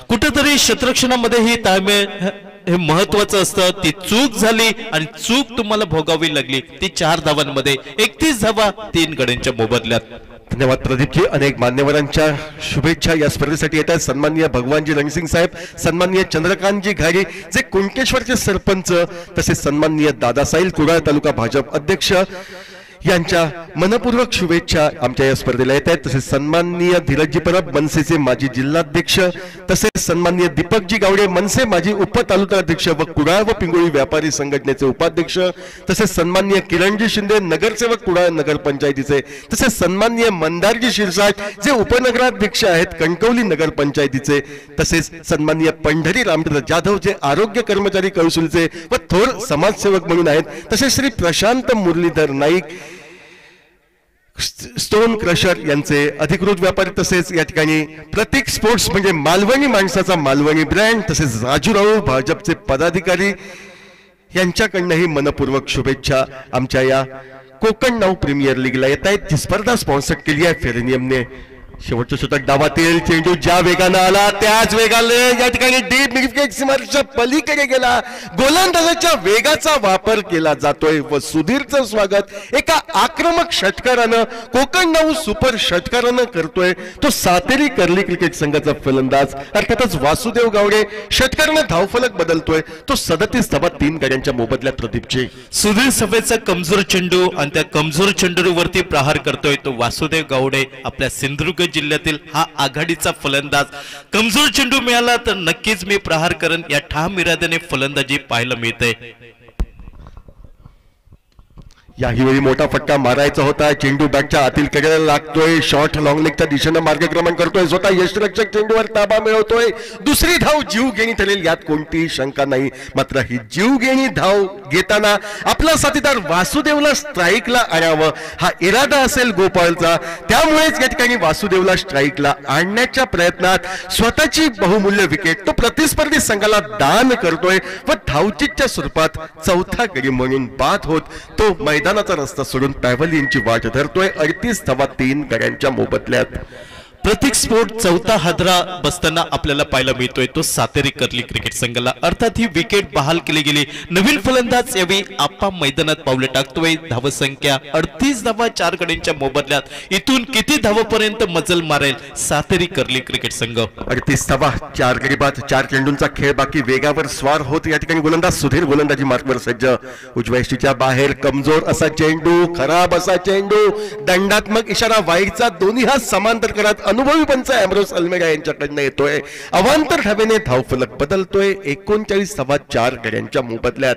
कुठेतरी क्षेत्ररक्षणामध्ये ही ताळमेळ हे महत्वाचं असतं. ती चूक झाली आणि चूक तुम्हाला भोगावी लागली. ती 4 धावांमध्ये 31 धावा 3 गड्यांच्या मोबदल्यात. धन्यवाद प्रदीपजी. अनेक मान्यवरांच्या शुभेच्छा या स्पर्धेसाठी येत आहेत. सन्माननीय भगवानजी रणसिंग साहेब, सन्माननीय चंद्रकांतजी घारी जे कुणकेश्वरचे सरपंच, तसेच सन्माननीय दादासाहेब कुडाळ तालुका भाजप अध्यक्ष यांच्या मनपूर्वक शुभेच्छा आमच्या या स्पर्धेला येत आहेत. तसेच सन्माननीय धीरजजी परब मनसेचे माजी जिल्हाध्यक्ष, तसेच सन्माननीय दीपकजी गावडे मनसे माजी उपतालुकाध्यक्ष व कुडाळ व पिंगोळी व्यापारी संघटनेचे उपाध्यक्ष, तसेच सन्माननीय किरणजी शिंदे नगरसेवक कुडाळ नगरपंचायतीचे, तसेच सन्माननीय मंदारजी शिरसाट जे उपनगराध्यक्ष आहेत कणकवली नगरपंचायतीचे, तसेच सन्माननीय पंढरी रामचंद्र जाधव जे आरोग्य कर्मचारी कौशलचे व थोर समाजसेवक म्हणून आहेत, तसेच श्री प्रशांत मुरलीधर नाईक स्टोन क्रशर यांचे अधिकृत व्यापारी, तसेच या ठिकाणी प्रतीक स्पोर्ट्स म्हणजे मालवणी माणसाचा मालवणी ब्रँड, तसेच राजूराव भाजपचे पदाधिकारी यांच्याकडनंही मनपूर्वक शुभेच्छा आमच्या या कोकण नाऊ प्रीमियर लीगला येत आहेत. जी स्पर्धा स्पॉन्सर केली आहे फेरेनियमने. शेवटच्या शतक डावातील चेंडू ज्या वेगानं आला त्याच वेगाने या ठिकाणी डीप मिडविकेट सीमारेषेच्या पलीकडे गेला. गोलंदाजाच्या वेगाचा वापर केला जातोय व सुधीरचं स्वागत एका आक्रमक षटकारानं कोकण नाऊ सुपर षटकारानं करतोय तो सातेरी कर्ली क्रिकेट संघाचा फलंदाज अर्थातच वासुदेव गावडे. षटकारानं धावफलक बदलतोय तो 37 धावा 3 गड्यांच्या मोबदल्यात. प्रदीपजी सुधीर सफेदचा कमजोर चेंडू आणि त्या कमजोर चेंडूवरती प्रहार करतोय तो वासुदेव गावडे. आपल्या सिंधुदुर्ग जिल्ह्यातील हा आघाडीचा फलंदाज. कमजोर चेंडू मिळाला तर नक्कीच मी प्रहार करेन या ठाम इराद्याने फलंदाजी पाहायला मिळते. याही वेळी मोठा फटका मारायचा होता. चेंडू बॅटच्या आतील कडेला लागतोय. शॉर्ट लॉंग लेगच्या दिशेनं मार्गक्रमण करतोय. स्वतः यष्टिरक्षक चेंडूवर ताबा मिळवतोय. दुसरी धाव जीवघेणी ठरेल यात कोणतीही शंका नाही. मात्र ही जीवघेणी धाव घेताना आपला साथीदार वासुदेवला स्ट्राईकला आणावं हा इरादा असेल गोपाळचा. त्यामुळेच या ठिकाणी वासुदेवला स्ट्राईकला आणण्याच्या प्रयत्नात स्वतःची बहुमूल्य विकेट तो प्रतिस्पर्धी संघाला दान करतोय व धावचीच्या स्वरूपात चौथा गडी म्हणून बाद होत तो मैदानाचा रस्ता सोडून पॅव्हलियनची वाट धरतोय. 38 धावा 3 गड्यांच्या मोबदल्यात. प्रतीक स्पोर्ट चौथा हादरा बसताना आपल्याला पाहायला मिळतोय तो सातेरी कर्ली क्रिकेट संघाला. अर्थात ही विकेट बहाल केली गेली. नवीन फलंदाज यावेळी आप्पा मैदानात पावले टाकतोय. धावसंख्या 38 धावा 4 गड्यांच्या मोबदल्यात. इथून किती धावापर्यंत मजल मारेल सातेरी कर्ली क्रिकेट संघ. 38 धावा 4 गडी बाद. 4 चेंडूंचा खेळ बाकी. वेगावर स्वार होत या ठिकाणी गोलंदाज सुधीर गोलंदाजी मार्कवर सज्ज. उजव्या यष्टीच्या बाहेर कमजोर असा चेंडू, खराब असा चेंडू, दंडात्मक इशारा वाईडचा. दोन्ही हात समांतर करत अनुभवी पंच अमरोज अल्मेडा यांच्याकडनं येतोय. अवांतर धावेने धावफलक बदलतोय. 39 धावा 4 गड्यांच्या मोबदल्यात.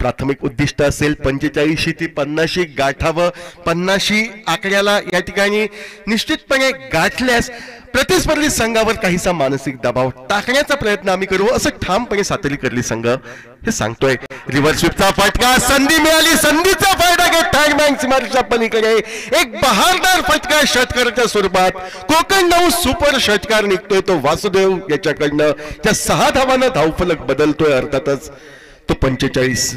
प्राथमिक उद्दिष्ट असेल 45 ते 50 गाठावं. 50 आकड्याला या ठिकाणी निश्चितपणे गाठल्यास प्रतिस्पर्धी संघावर काहीसा मानसिक दबाव टाकण्याचा प्रयत्न आम्ही करू असं ठामपणे सातेरी कर्ली संघ हे सांगतोय. रिव्हर्स स्वीपचा फटका. संधी मिळाली. संधीचा फायदा घेत टॅग बँक सीमारेषेच्या पलीकडे एक बहारदार फटका षटकाराच्या स्वरूपात कोकण नाऊ सुपर षटकार निघतोय तो वासुदेव याच्याकडनं. त्या 6 धावांना धावफलक बदलतोय. अर्थातच तो 45.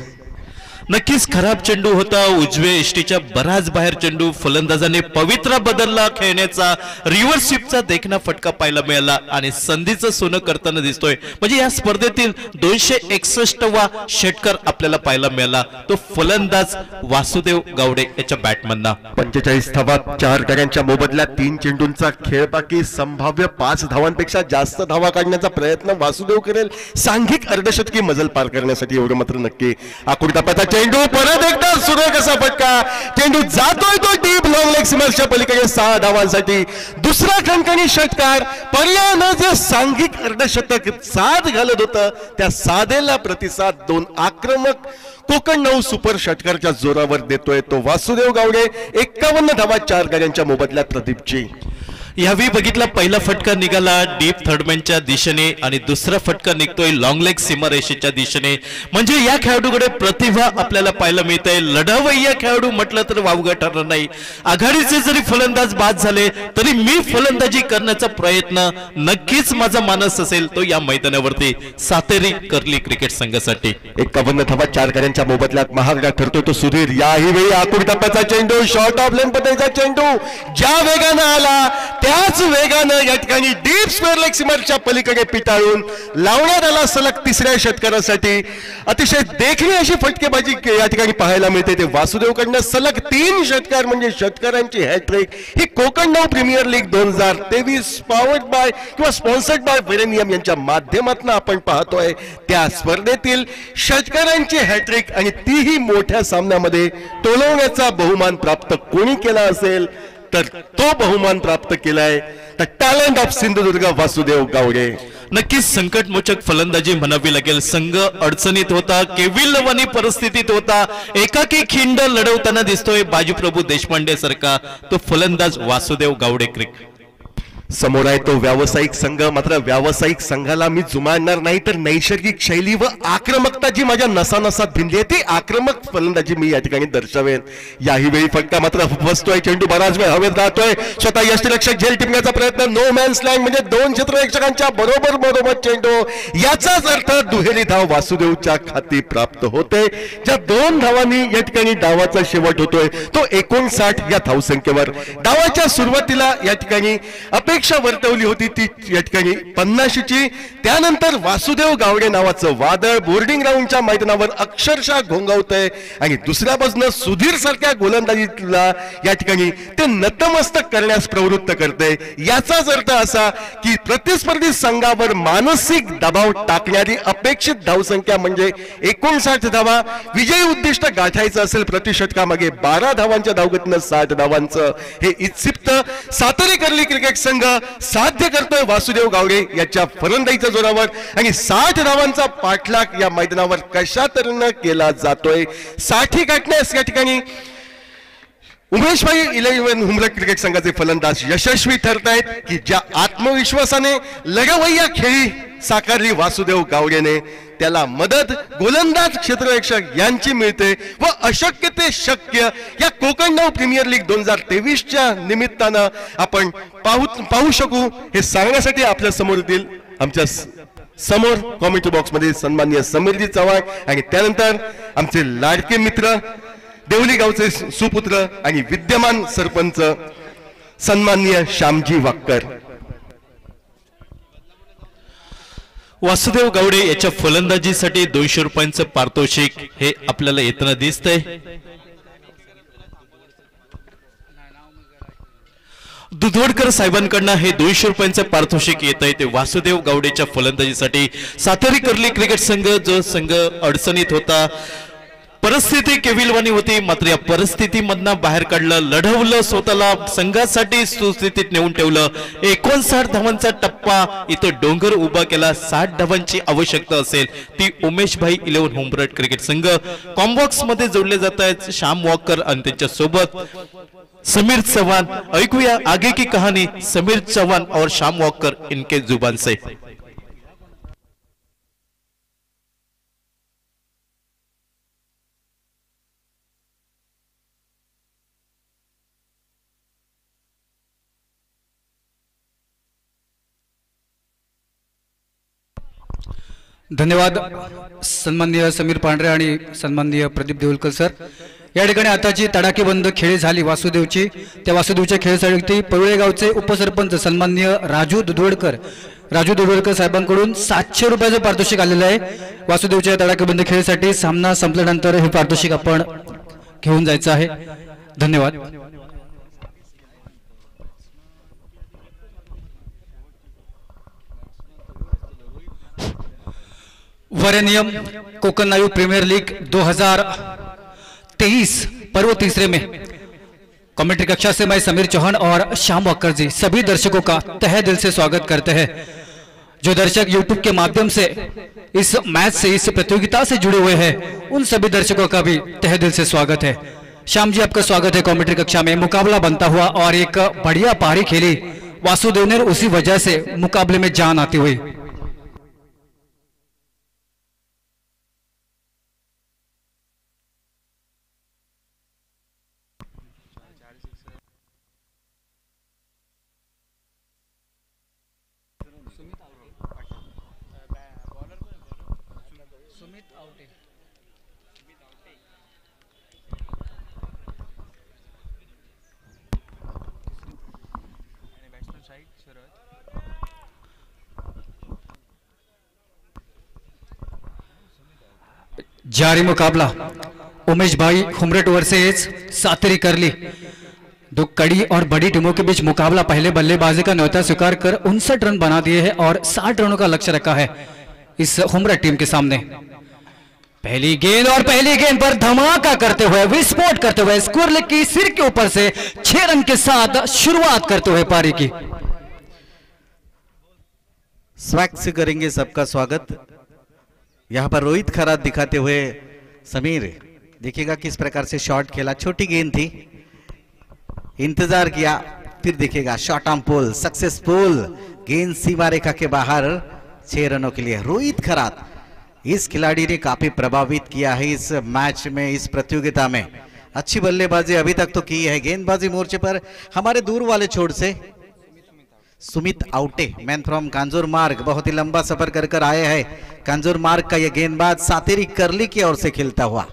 नक्कीच खराब चेंडू होता. उजव्या यष्टीच्या बराच बाहेर चेंडू. फलंदाजाने पवित्रा बदलला खेळण्याचा. रिव्हर्स स्वीपचा देखणा फटका पाहायला मिळाला आणि संधीचं सोनं करताना दिसतोय. म्हणजे या स्पर्धेतील 261वा षटकार आपल्याला पाहायला मिळाला तो फलंदाज वासुदेव गावडे याच्या बॅटमनना. 45 धावा 4 गड्यांच्या मोबदल्यात. 3 चेंडूंचा खेळ बाकी. संभाव्य 5 धावांपेक्षा जास्त धावा काढण्याचा प्रयत्न वासुदेव करेल सांघिक अर्धशतकी मजल पार करण्यासाठी. एवढं मात्र नक्की. आकुडतापाचा चेंडू परत एकदा सुरेख असा फटका. चेंडू जातोय तो डीप लॉंग लेग सीमारेषेच्या पलीकडे 6 धावांसाठी. दुसरा खणखणी षटकार. पर्यायानं जे सांघिक अर्धशतक साथ घालत होतं त्या साधेला प्रतिसाद 2 आक्रमक कोकण नाऊ सुपर षटकारच्या जोरावर देतोय तो वासुदेव गावडे. 51 धावा 4 गड्यांच्या मोबदल्यात. प्रदीपजी यावेळी बघितला पहिला फटका निघाला डीप थर्डमॅनच्या दिशेने आणि दुसरा फटका निघतोय लॉंग लेग सीमारेषेच्या दिशेने. म्हणजे या खेळाडूकडे प्रतिभा आपल्याला पाहायला मिळते. लढावय्या खेळाडू म्हटलं तर वावगं ठरणार नाही. आघाडीचे जरी फलंदाज बाद झाले तरी मी फलंदाजी करण्याचा प्रयत्न नक्कीच माझा मानस असेल तो या मैदानावरती सातेरी कर्ली क्रिकेट संघासाठी. 51 धावा 4 गड्यांच्या मोबदल्यात महागडा ठरतोय तो सुधीर. याही वेळी आकुड टप्प्याचा चेंडू. शॉर्ट ऑफ लेन पद्धतीचा चेंडू ज्या वेगानं आला त्याच वेगानं या ठिकाणी डीप स्क्वेअर लेग सीमाच्या पलीकडे पिटाळून लावण्यात आला सलग तिसऱ्या षटकारासाठी. अतिशय देखणी अशी फटकेबाजी या ठिकाणी पाहायला मिळते. ते वासुदेवकडनं सलग 3 षटकार म्हणजे षटकारांची हॅट्रिक. ही कोकण नाव प्रीमियर लीग 2023 पॉवर्ड बाय किंवा स्पॉन्सर्ड बाय वेरेनियम यांच्या माध्यमातून आपण पाहतोय. त्या स्पर्धेतील षटकारांची हॅट्रिक आणि तीही मोठ्या सामन्यामध्ये टोलवण्याचा बहुमान प्राप्त कोणी केला असेल तर तो बहुमान प्राप्त केलाय the talent of Sindhudurg Vasudev Gawade. नक्कीच संकटमोचक फलंदाजी म्हणावी लागेल. संघ अडचणीत होता, केविलवाणी परिस्थितीत होता, एकाकी खिंड लढवताना दिसतोय बाजीप्रभू देशपांडे सारखा तो फलंदाज वासुदेव गावडे. समोर आहे तो व्यावसायिक संघ. मात्र व्यावसायिक संघाला मी जुमानणार नाही तर नैसर्गिक शैली व आक्रमकता जी माझ्या नसानसात भिनली आहे ती आक्रमक फलंदाजी मी या ठिकाणी दर्शवेन. याही वेळी फटका मात्र बसतोय, चेंडू बराच वेळ हवेत राहतोय. स्वतः यष्टिरक्षक झेल टिपण्याचा प्रयत्न. नो मॅन्स लँड म्हणजे 2 क्षेत्ररक्षकांच्या बरोबर चेंडू. याचाच अर्थ दुहेरी धाव वासुदेवच्या खाती प्राप्त होते. ज्या 2 धावांनी या ठिकाणी डावाचा शेवट होतोय तो 59 या धावसंख्येवर. डावाच्या सुरुवातीला या ठिकाणी अपेक्षा वर्तवली होती ती या ठिकाणी 50ची. त्यानंतर वासुदेव गावडे नावाचं वादळ बोर्डिंग ग्राउंडच्या मैदानावर अक्षरशः घोंगावतंय आणि दुसऱ्या बाजूने सुधीर सारख्या गोलंदाजीला या ठिकाणी ते नतमस्तक करण्यास प्रवृत्त करते. याचाच अर्थ असा की प्रतिस्पर्धी संघावर मानसिक दबाव टाकणारी अपेक्षित धावसंख्या म्हणजे 59 धावा. विजयी उद्दिष्ट गाठायचं असेल प्रतिषटकामागे 12 धावांच्या धावगतीनं 60 धावांचं हे इत्सिप्त सातारी कर्ली क्रिकेट संघ साध्य करतोय वासुदेव गावडे याच्या फलंदाजीच्या जोरावर. आणि 60 धावांचा पाठलाग या मैदानावर कशा तऱ्हेनं केला जातोय. 60 गाठण्यास या ठिकाणी उमेशभाई 11 हुमरट क्रिकेट संघाचे फलंदाज यशस्वी ठरतायत की ज्या आत्मविश्वासाने लढवय्या खेळी साकारली वासुदेव गावडेने त्याला मदत गोलंदाज क्षेत्ररक्षक यांची मिळते व अशक्य ते शक्य या कोकण नाव प्रीमियर लीग 2023च्या निमित्तानं आपण पाहू शकू हे सांगण्यासाठी आपल्या समोरील आमच्या समोर कॉमेंट्री बॉक्स मध्ये सन्माननीय समीरजी चव्हाण आणि त्यानंतर आमचे लाडके मित्र देवली गावचे सुपुत्र आणि विद्यमान सरपंच सन्माननीय श्यामजी वाक्कर. वासुदेव गावडे याच्या फलंदाजीसाठी 200 रुपयांचं पारितोषिक हे आपल्याला येताना दिसतंय. दुधवडकर साहेबांकडनं हे 200 रुपयांचं पारितोषिक येत आहे ते वासुदेव गावडेच्या फलंदाजीसाठी. सातारी कर्ली क्रिकेट संघ जो संघ अडचणीत होता, परिस्थिती केविलवाणी होती, मात्र या परिस्थितीमधनं बाहेर काढलं, लढवलं, स्वतःला संघासाठी सुस्थितीत नेऊन ठेवलं. 59 धावांचा टप्पा इथं डोंगर उभा केला. 60 धावांची आवश्यकता असेल ती उमेशभाई 11 हुमरट क्रिकेट संघ कॉम्बॉक्स मध्ये जोडले जात आहेत. श्याम वॉकर आणि त्यांच्या सोबत समीर चव्हाण. ऐकूया आगे की कहानी समीर चव्हाण और श्याम वॉकर इनके जुबान से. धन्यवाद सन्माननीय समीर पांढरे आणि सन्माननीय प्रदीप देवलकर सर. या ठिकाणी आताची तडाखेबंद खेळी झाली वासुदेवची. त्या वासुदेवच्या खेळासाठी पवळेगावचे उपसरपंच सन्माननीय राजू दुधवडकर साहेबांकडून 700 रुपयाचं पारितोषिक आलेलं आहे. वासुदेवच्या तडाखेबंद खेळीसाठी सामना संपल्यानंतर हे पारितोषिक आपण घेऊन जायचं आहे. धन्यवाद. वरेनियम कोकण नायू प्रीमियर लीग 2023 पर्व तीसरे में कमेंट्री कक्षा से मैं समीर चौहान और श्याम वक्कर जी सभी दर्शकों का तहे दिल से स्वागत करते हैं. जो दर्शक यूट्यूब के माध्यम से इस मैच से इस प्रतियोगिता से जुड़े हुए हैं उन सभी दर्शकों का भी तहे दिल से स्वागत है. श्याम जी आपका स्वागत है कमेंट्री कक्षा में. मुकाबला बनता हुआ और एक बढ़िया पारी खेली वासुदेव ने, उसी वजह से मुकाबले में जान आती हुई. जारी मुकाबला उमेश भाई हुमरट वर्सेस सातेरी करली। दो कड़ी और बड़ी टीमों के बीच मुकाबला। पहले बल्लेबाजी का न्योता स्वीकार कर 59 रन बना दिए हैं और 60 रनों का लक्ष्य रखा है इस हुमरट टीम के सामने। पहली गेंद पर धमाका करते हुए, विस्फोट करते हुए स्कोर लेग की सिर के ऊपर से 6 रन के साथ शुरुआत करते हुए पारी की। स्वैग से करेंगे सबका स्वागत। यहां पर रोहित खरात दिखाते हुए समीर, देखिएगा किस प्रकार से शॉट खेला। छोटी गेंद थी, इंतजार किया, फिर देखिएगा शॉट ऑन पोल सक्सेसफुल। गेंद सीमा रेखा के बाहर 6 रनों के लिए। रोहित खरात इस खिलाड़ी ने काफी प्रभावित किया है इस मैच में, इस प्रतियोगिता में। अच्छी बल्लेबाजी अभी तक तो की है। गेंदबाजी मोर्चे पर हमारे दूर वाले छोर से सुमित आउटे, मैन फ्रॉम कांजूर मार्ग, बहुत ही लंबा सफर कर कर आए हैं। कांजूर मार्ग का यह गेंदबाज सातेरी करली की ओर से खेलता हुआ।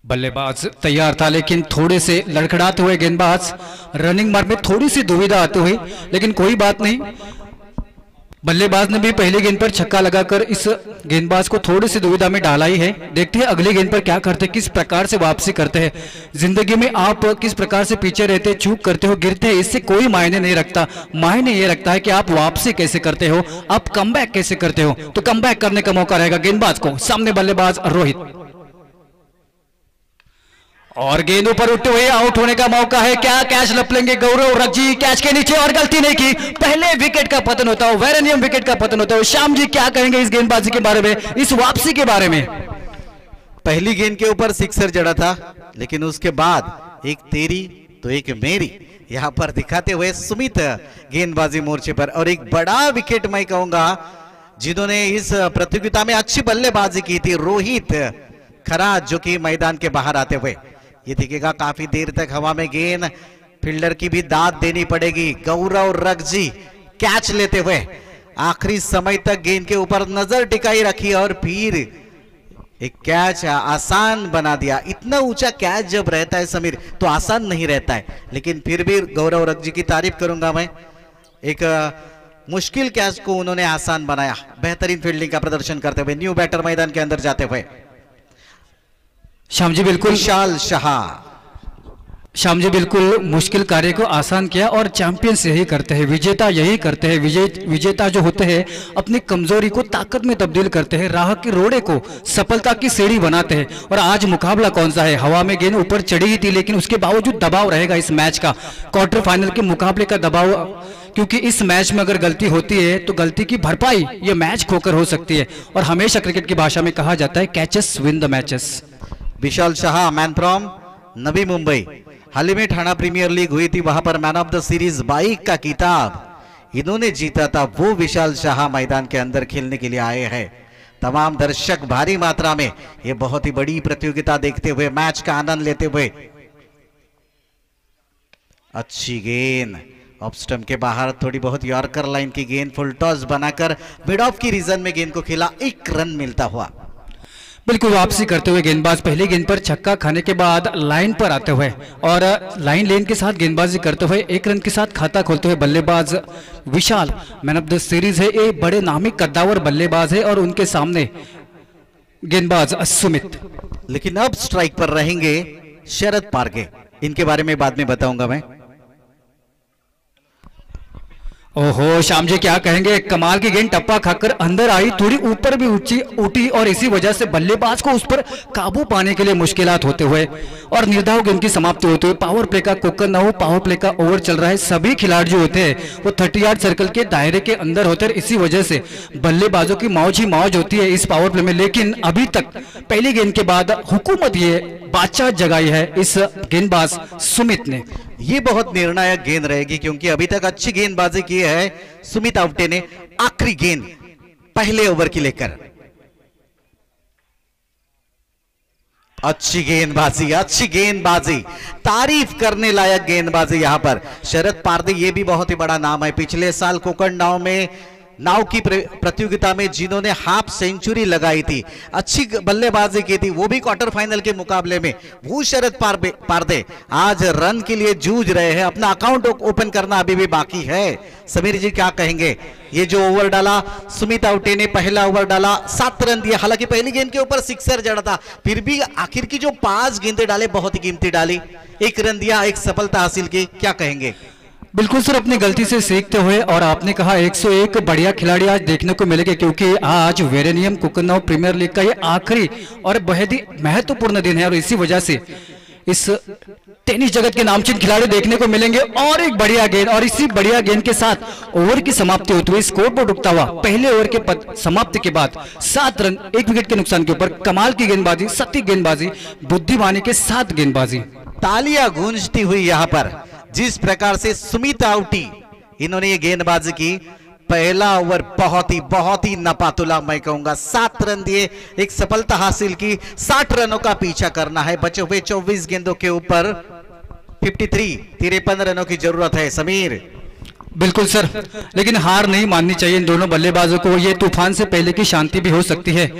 बल्लेबाज तैयार था लेकिन थोड़े से लड़खड़ाते हुए गेंदबाज, रनिंग मार्ग में थोड़ी सी दुविधा आती हुई, लेकिन कोई बात नहीं। बल्लेबाज ने भी पहली गेंद पर छक्का लगाकर इस गेंदबाज को थोड़ी सी दुविधा में डाला ही है। देखते हैं अगली गेंद पर क्या करते हैं, किस प्रकार से वापसी करते हैं। जिंदगी में आप किस प्रकार से पीछे रहते, चूक करते हो, गिरते हैं, इससे कोई मायने नहीं रखता। मायने ये रखता है कि आप वापसी कैसे करते हो, आप कमबैक कैसे करते हो। तो कमबैक करने का मौका रहेगा गेंदबाज को। सामने बल्लेबाज रोहित, और गेंद ऊपर उठते हुए आउट होने का मौका है। क्या कैच लप लेंगे गौरव रज्जी, कैच के नीचे, और गलती नहीं की। पहले विकेट का पतन होता हो, वेरेनियम विकेट का पतन होता हो। श्याम जी क्या कहेंगे इस गेंदबाजी के बारे में, इस वापसी के बारे में? पहली गेंद के ऊपर सिक्सर जड़ा था, लेकिन उसके बाद एक तेरी तो एक मेरी यहां पर दिखाते हुए सुमित गेंदबाजी मोर्चे पर। और एक बड़ा विकेट मैं कहूंगा जिन्होंने इस प्रतियोगिता में अच्छी बल्लेबाजी की थी, रोहित खरात, जो कि मैदान के बाहर आते हुए। ये दिखेगा काफी देर तक हवा में गेंद, फील्डर की भी दाद देनी पड़ेगी। गौरव रगजी कैच लेते हुए आखिरी समय तक गेंद के ऊपर नजर टिकाई रखी और फिर एक कैच आसान बना दिया। इतना ऊंचा कैच जब रहता है समीर तो आसान नहीं रहता है, लेकिन फिर भी गौरव रगजी की तारीफ करूंगा मैं। एक मुश्किल कैच को उन्होंने आसान बनाया, बेहतरीन फील्डिंग का प्रदर्शन करते हुए। न्यू बैटर मैदान के अंदर जाते हुए श्याम जी बिल्कुल, विशाल शाह, श्याम जी बिल्कुल मुश्किल कार्य को आसान किया। और चैंपियंस यही करते हैं, विजेता यही करते हैं। विजेता जो होते हैं अपनी कमजोरी को ताकत में तब्दील करते हैं, राह के रोड़े को सफलता की सीढ़ी बनाते हैं। और आज मुकाबला कौन सा है, हवा में गेंद ऊपर चढ़ी ही थी, लेकिन उसके बावजूद दबाव रहेगा इस मैच का, क्वार्टर फाइनल के मुकाबले का दबाव। क्योंकि इस मैच में अगर गलती होती है तो गलती की भरपाई ये मैच खोकर हो सकती है। और हमेशा क्रिकेट की भाषा में कहा जाता है catches win the matches. Vishal Shah, man from Navi Mumbai, हाल ही में ठाणा प्रीमियर लीग हुई थी, वहां पर man of the series bike का किताब इन्होंने जीता था। वो विशाल शाह मैदान के अंदर खेलने के लिए आए हैं। तमाम दर्शक भारी मात्रा में ये बहुत ही बड़ी प्रतियोगिता देखते हुए, मैच का आनंद लेते हुए। अच्छी गेंद ऑफ स्टंप के बाहर, थोड़ी बहुत यॉर्कर लाइन की गेंद, फुल टॉस बनाकर मिड ऑफ की रीजन में गेंद को खेला, 1 रन मिलता हुआ। बिल्कुल वापसी करते हुए गेंदबाज पहली गेंद पर छक्का खाने के बाद लाइन पर आते हुए और लाइन लेन के साथ गेंदबाजी करते हुए 1 रन के साथ खाता खोलते हुए बल्लेबाज विशाल मैन ऑफ द सीरीज है। ये बड़े नामी कद्दावर बल्लेबाज है और उनके सामने गेंदबाज सुमित। लेकिन अब स्ट्राइक पर रहेंगे शरद पारगे, इनके बारे में बाद में बताऊंगा मैं। ओहो श्याम जी क्या कहेंगे, कमाल की गेंद टप्पा खाकर अंदर आई, थोड़ी ऊपर भी उठी और इसी वजह से बल्लेबाज को उस पर काबू पाने के लिए मुश्किलात होते हुए और निर्धाव गेंद की समाप्ति होते हुए पावर प्ले का कोकर ना हो, पावर प्ले का ओवर चल रहा है। सभी खिलाड़ी जो होते हैं वो 30 यार्ड सर्कल के दायरे के अंदर होते हैं, इसी वजह से बल्लेबाजों की मौज ही मौज होती है इस पावर प्ले में। लेकिन अभी तक पहली गेंद के बाद हुकूमत ये बादशाह जगाई है इस गेंदबाज सुमित ने। ये बहुत निर्णायक गेंद रहेगी क्योंकि अभी तक अच्छी गेंदबाजी की है सुमित आवटे ने। आखिरी गेंद पहले ओवर की लेकर, अच्छी गेंदबाजी, तारीफ करने लायक गेंदबाजी यहां पर। शरद पारदे ये भी बहुत ही बड़ा नाम है, पिछले साल कोकरनाव में नाव की प्रतियोगिता में जिन्होंने हाफ सेंचुरी लगाई थी, अच्छी बल्लेबाजी की थी, वो भी क्वार्टर फाइनल के मुकाबले में, वो शरद पारदे आज रन के लिए जूझ रहे हैं। अपना अकाउंट ओपन करना अभी भी बाकी है। समीर जी क्या कहेंगे? ये जो ओवर डाला सुमित आउटे ने, पहला ओवर डाला 7 रन दिया, हालांकि पहली गेंद के ऊपर सिक्सर जड़ा था, फिर भी आखिर की जो 5 गेंदें डाले बहुत ही कीमती डाली, 1 रन दिया, 1 सफलता हासिल की, क्या कहेंगे? बिल्कुल सर, अपनी गलती से सीखते हुए, और आपने कहा 101 बढ़िया खिलाड़ी आज देखने को मिलेंगे, क्योंकि आज वेरेनियम कुकनौ प्रीमियर लीग का ये आखिरी और बेहद ही महत्वपूर्ण दिन है और इसी वजह से इस टेनिस जगत के नामचीन खिलाड़ी देखने को मिलेंगे। और एक बढ़िया गेंद, और इसी बढ़िया गेंद के साथ ओवर की समाप्ति होते हुए स्कोर बोर्ड उठता हुआ पहले ओवर के समाप्ति के बाद 7 रन 1 विकेट के नुकसान के ऊपर कमाल की गेंदबाजी, सटीक गेंदबाजी, बुद्धिमानी के साथ गेंदबाजी। तालियां गूंजती हुई यहां पर जिस प्रकार से सुमित आउटी इन्होंने ये गेंदबाजी की। पहला ओवर बहुत ही नपातुला मैं कहूंगा, 7 रन दिए, 1 सफलता हासिल की, 60 रनों का पीछा करना है, बचे हुए 24 गेंदों के ऊपर 53 रनों की जरूरत है। समीर बिल्कुल सर, लेकिन हार नहीं माननी चाहिए इन दोनों बल्लेबाजों को। ये तूफान से पहले की शांति भी हो सकती है।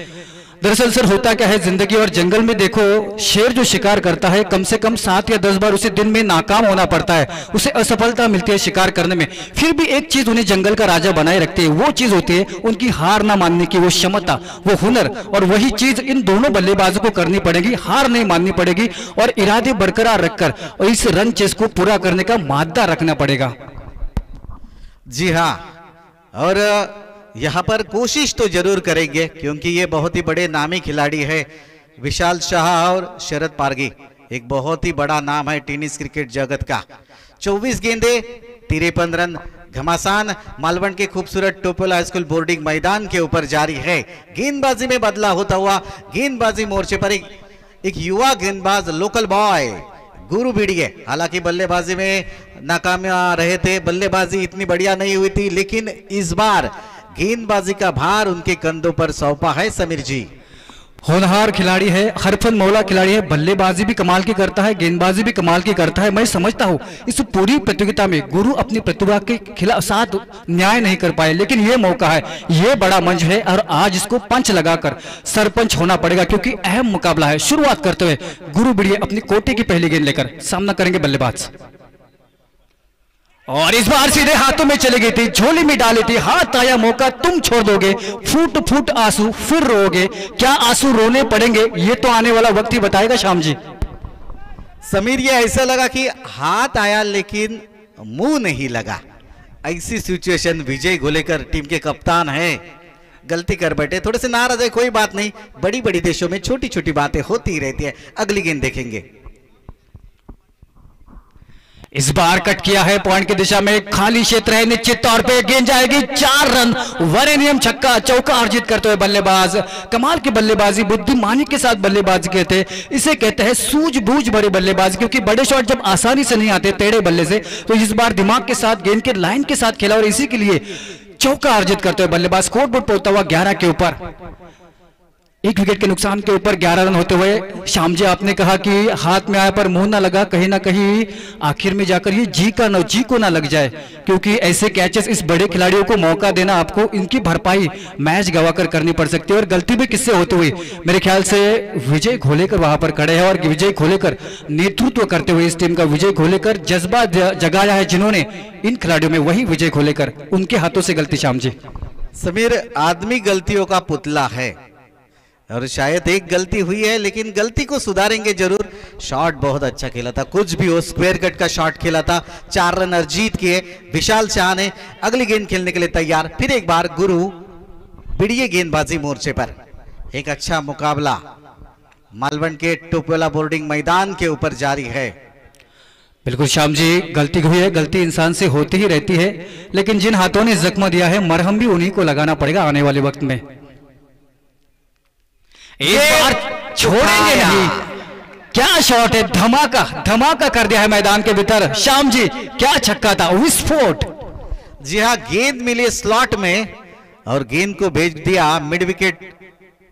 दरअसल सर होता क्या है जिंदगी और जंगल में, देखो शेर जो शिकार करता है कम से कम 7 या 10 बार उसे दिन में नाकाम होना पड़ता है, उसे असफलता मिलती है शिकार करने में, फिर भी एक चीज उन्हें जंगल का राजा बनाए रखती है, वो चीज होती है उनकी हार ना मानने की वो क्षमता, वो हुनर। और वही चीज इन दोनों बल्लेबाजों को करनी पड़ेगी, हार नहीं माननी पड़ेगी और इरादे बरकरार रखकर और इस रन चेस को पूरा करने का मादा रखना पड़ेगा। जी हाँ, और यहां पर कोशिश तो जरूर करेंगे क्योंकि ये बहुत ही बड़े नामी खिलाड़ी है। विशाल शाह और शरद पारगी एक बहुत ही बड़ा नाम है टेनिस क्रिकेट जगत का। 24 गेंदे 53 रन, घमासान मालवण के खूबसूरत टोपोला हाई स्कूल बोर्डिंग मैदान के ऊपर जारी है। गेंदबाजी में बदला होता हुआ गेंदबाजी मोर्चे पर एक युवा गेंदबाज लोकल बॉय गुरु भिड़िए, हालांकि बल्लेबाजी में नाकाम रहे थे, बल्लेबाजी इतनी बढ़िया नहीं हुई थी, लेकिन इस बार गेंदबाजी का भार उनके कंधों पर सौंपा है। समीर जी होनहार खिलाड़ी है, हरफन मौला खिलाड़ी है, बल्लेबाजी भी कमाल की करता है, गेंदबाजी भी कमाल की करता है। मैं समझता हूं इस पूरी प्रतियोगिता में गुरु अपनी प्रतिभा के खिलाफ साथ न्याय नहीं कर पाए, लेकिन ये मौका है, ये बड़ा मंच है और आज इसको पंच लगाकर सरपंच होना पड़ेगा क्योंकि अहम मुकाबला है। शुरुआत करते हुए गुरु भिड़िए अपनी कोटे की पहली गेंद लेकर सामना करेंगे बल्लेबाज, और इस बार सीधे हाथों में चली गई थी, झोली में डाली थी, हाथ आया मौका तुम छोड़ दोगे, फूट फूट आंसू फिर रोओगे, क्या आंसू रोने पड़ेंगे ये तो आने वाला वक्त ही बताएगा। श्याम जी समीर, ये ऐसा लगा कि हाथ आया लेकिन मुंह नहीं लगा, ऐसी सिचुएशन। विजय घोलेकर टीम के कप्तान है, गलती कर बैठे, थोड़े से नाराज है, कोई बात नहीं, बड़ी बड़ी देशों में छोटी छोटी बातें होती रहती है। अगली गेंद देखेंगे। इस बार कट किया है पॉइंट की दिशा में, खाली क्षेत्र है, निश्चित तौर पे गेंद जाएगी, 4 रन, वरेनियम छक्का चौका अर्जित करते हुए बल्लेबाज। कमाल की बल्लेबाजी, बुद्धिमानी के साथ बल्लेबाजी कहते हैं, इसे कहते हैं सूझबूझ बड़े बल्लेबाज, क्योंकि बड़े शॉट जब आसानी से नहीं आते टेढ़े बल्ले से, तो इस बार दिमाग के साथ गेंद के लाइन के साथ खेला और इसी के लिए चौका अर्जित करते हुए बल्लेबाज स्कोर बोर्ड पहुंचता हुआ 11 के ऊपर। 1 विकेट के नुकसान के ऊपर 11 रन होते हुए। श्याम जी आपने कहा कि हाथ में आया पर मुंह ना लगा, कहीं ना कहीं आखिर में जाकर ये जी को ना लग जाए, क्योंकि ऐसे कैचेस इस बड़े खिलाड़ियों को मौका देना, आपको इनकी भरपाई मैच गवाकर करनी पड़ सकती है। और गलती भी किससे होती हुई, मेरे ख्याल से विजय घोलेकर वहां पर खड़े हैं और विजय घोलेकर नेतृत्व करते हुए इस टीम का विजय घोलेकर जज्बा जगाया है जिन्होंने इन खिलाड़ियों में, वही विजय घोलेकर, उनके हाथों से गलती। श्याम जी समीर, आदमी गलतियों का पुतला है और शायद एक गलती हुई है लेकिन गलती को सुधारेंगे जरूर। शॉट बहुत अच्छा खेला था, कुछ भी हो, स्क्वायर कट का शॉट खेला था, 4 रन अर्जित किए। विशाल शाह ने अगली गेंद खेलने के लिए तैयार, फिर एक बार गुरु भिड़िए गेंदबाजी मोर्चे पर। एक अच्छा मुकाबला मालवण के टोपोला बोर्डिंग मैदान के ऊपर जारी है। बिल्कुल श्याम जी, गलती हुई है, गलती इंसान से होती ही रहती है, लेकिन जिन हाथों ने जख्म दिया है मरहम भी उन्हीं को लगाना पड़ेगा आने वाले वक्त में। एक बार छोड़ेंगे नहीं, क्या शॉट है, धमाका कर दिया है मैदान के भीतर। श्याम जी क्या छक्का था, विस्फोट। जी हाँ, गेंद मिली स्लॉट में और गेंद को भेज दिया मिड विकेट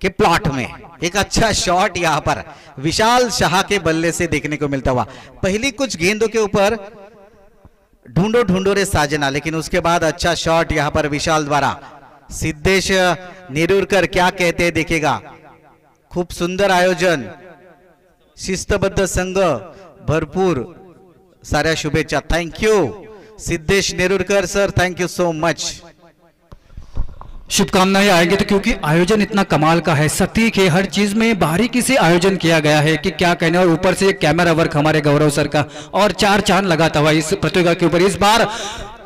के प्लॉट में। एक अच्छा शॉट यहां पर विशाल शाह के बल्ले से देखने को मिलता हुआ। पहली कुछ गेंदों के ऊपर ढूंढो रे साजना, लेकिन उसके बाद अच्छा शॉट यहां पर विशाल द्वारा सिद्धेश नेरुरकर क्या कहते हैं देखिएगा। खूप सुंदर आयोजन, शिस्तबद्ध संघ, भरपूर साऱ्या शुभेच्छा। Thank you Siddhesh Nerurkar sir, thank you so much. शुभकामनाएं आएंगे तो क्योंकि आयोजन इतना कमाल का है, सटीक है, हर चीज में बारीकी से आयोजन किया गया है कि क्या कहने। और ऊपर से कैमरा वर्क हमारे गौरव सर का, और 4 चांद लगाता हुआ इस प्रतियोगिता के ऊपर। इस बार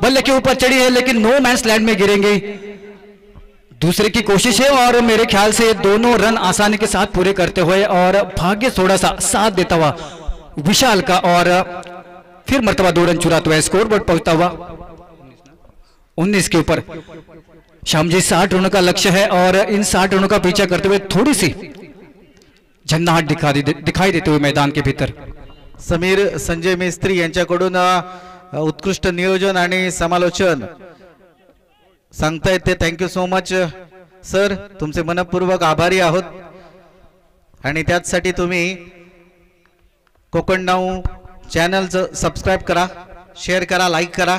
बल्ले के ऊपर चढ़ी है लेकिन नो मैंस लैंड में गिरेंगे। दूसरे की कोशिश है और मेरे ख्याल से दोनों रन आसानी के साथ पूरे करते हुए और भाग्य थोड़ा सा साथ देता हुआ विशाल का, और फिर मर्तबा 2 रन चुराते हुए स्कोर बोर्ड पहुंचता हुआ 19 के ऊपर। श्याम जी 60 रनों का लक्ष्य है और इन 60 रनों का पीछा करते हुए थोड़ी सी झंझनाहट दिखाई देते हुए मैदान के भीतर। समीर संजय मिस्त्री यांच्याकडून उत्कृष्ट नियोजन आणि समालोचन सांगतायत ते, थँक्यू सो मच सर, तुमचे मनपूर्वक आभारी आहोत। आणि त्याचसाठी तुम्ही कोकण नाऊ चॅनल सबस्क्राइब करा, शेयर करा, लाइक करा।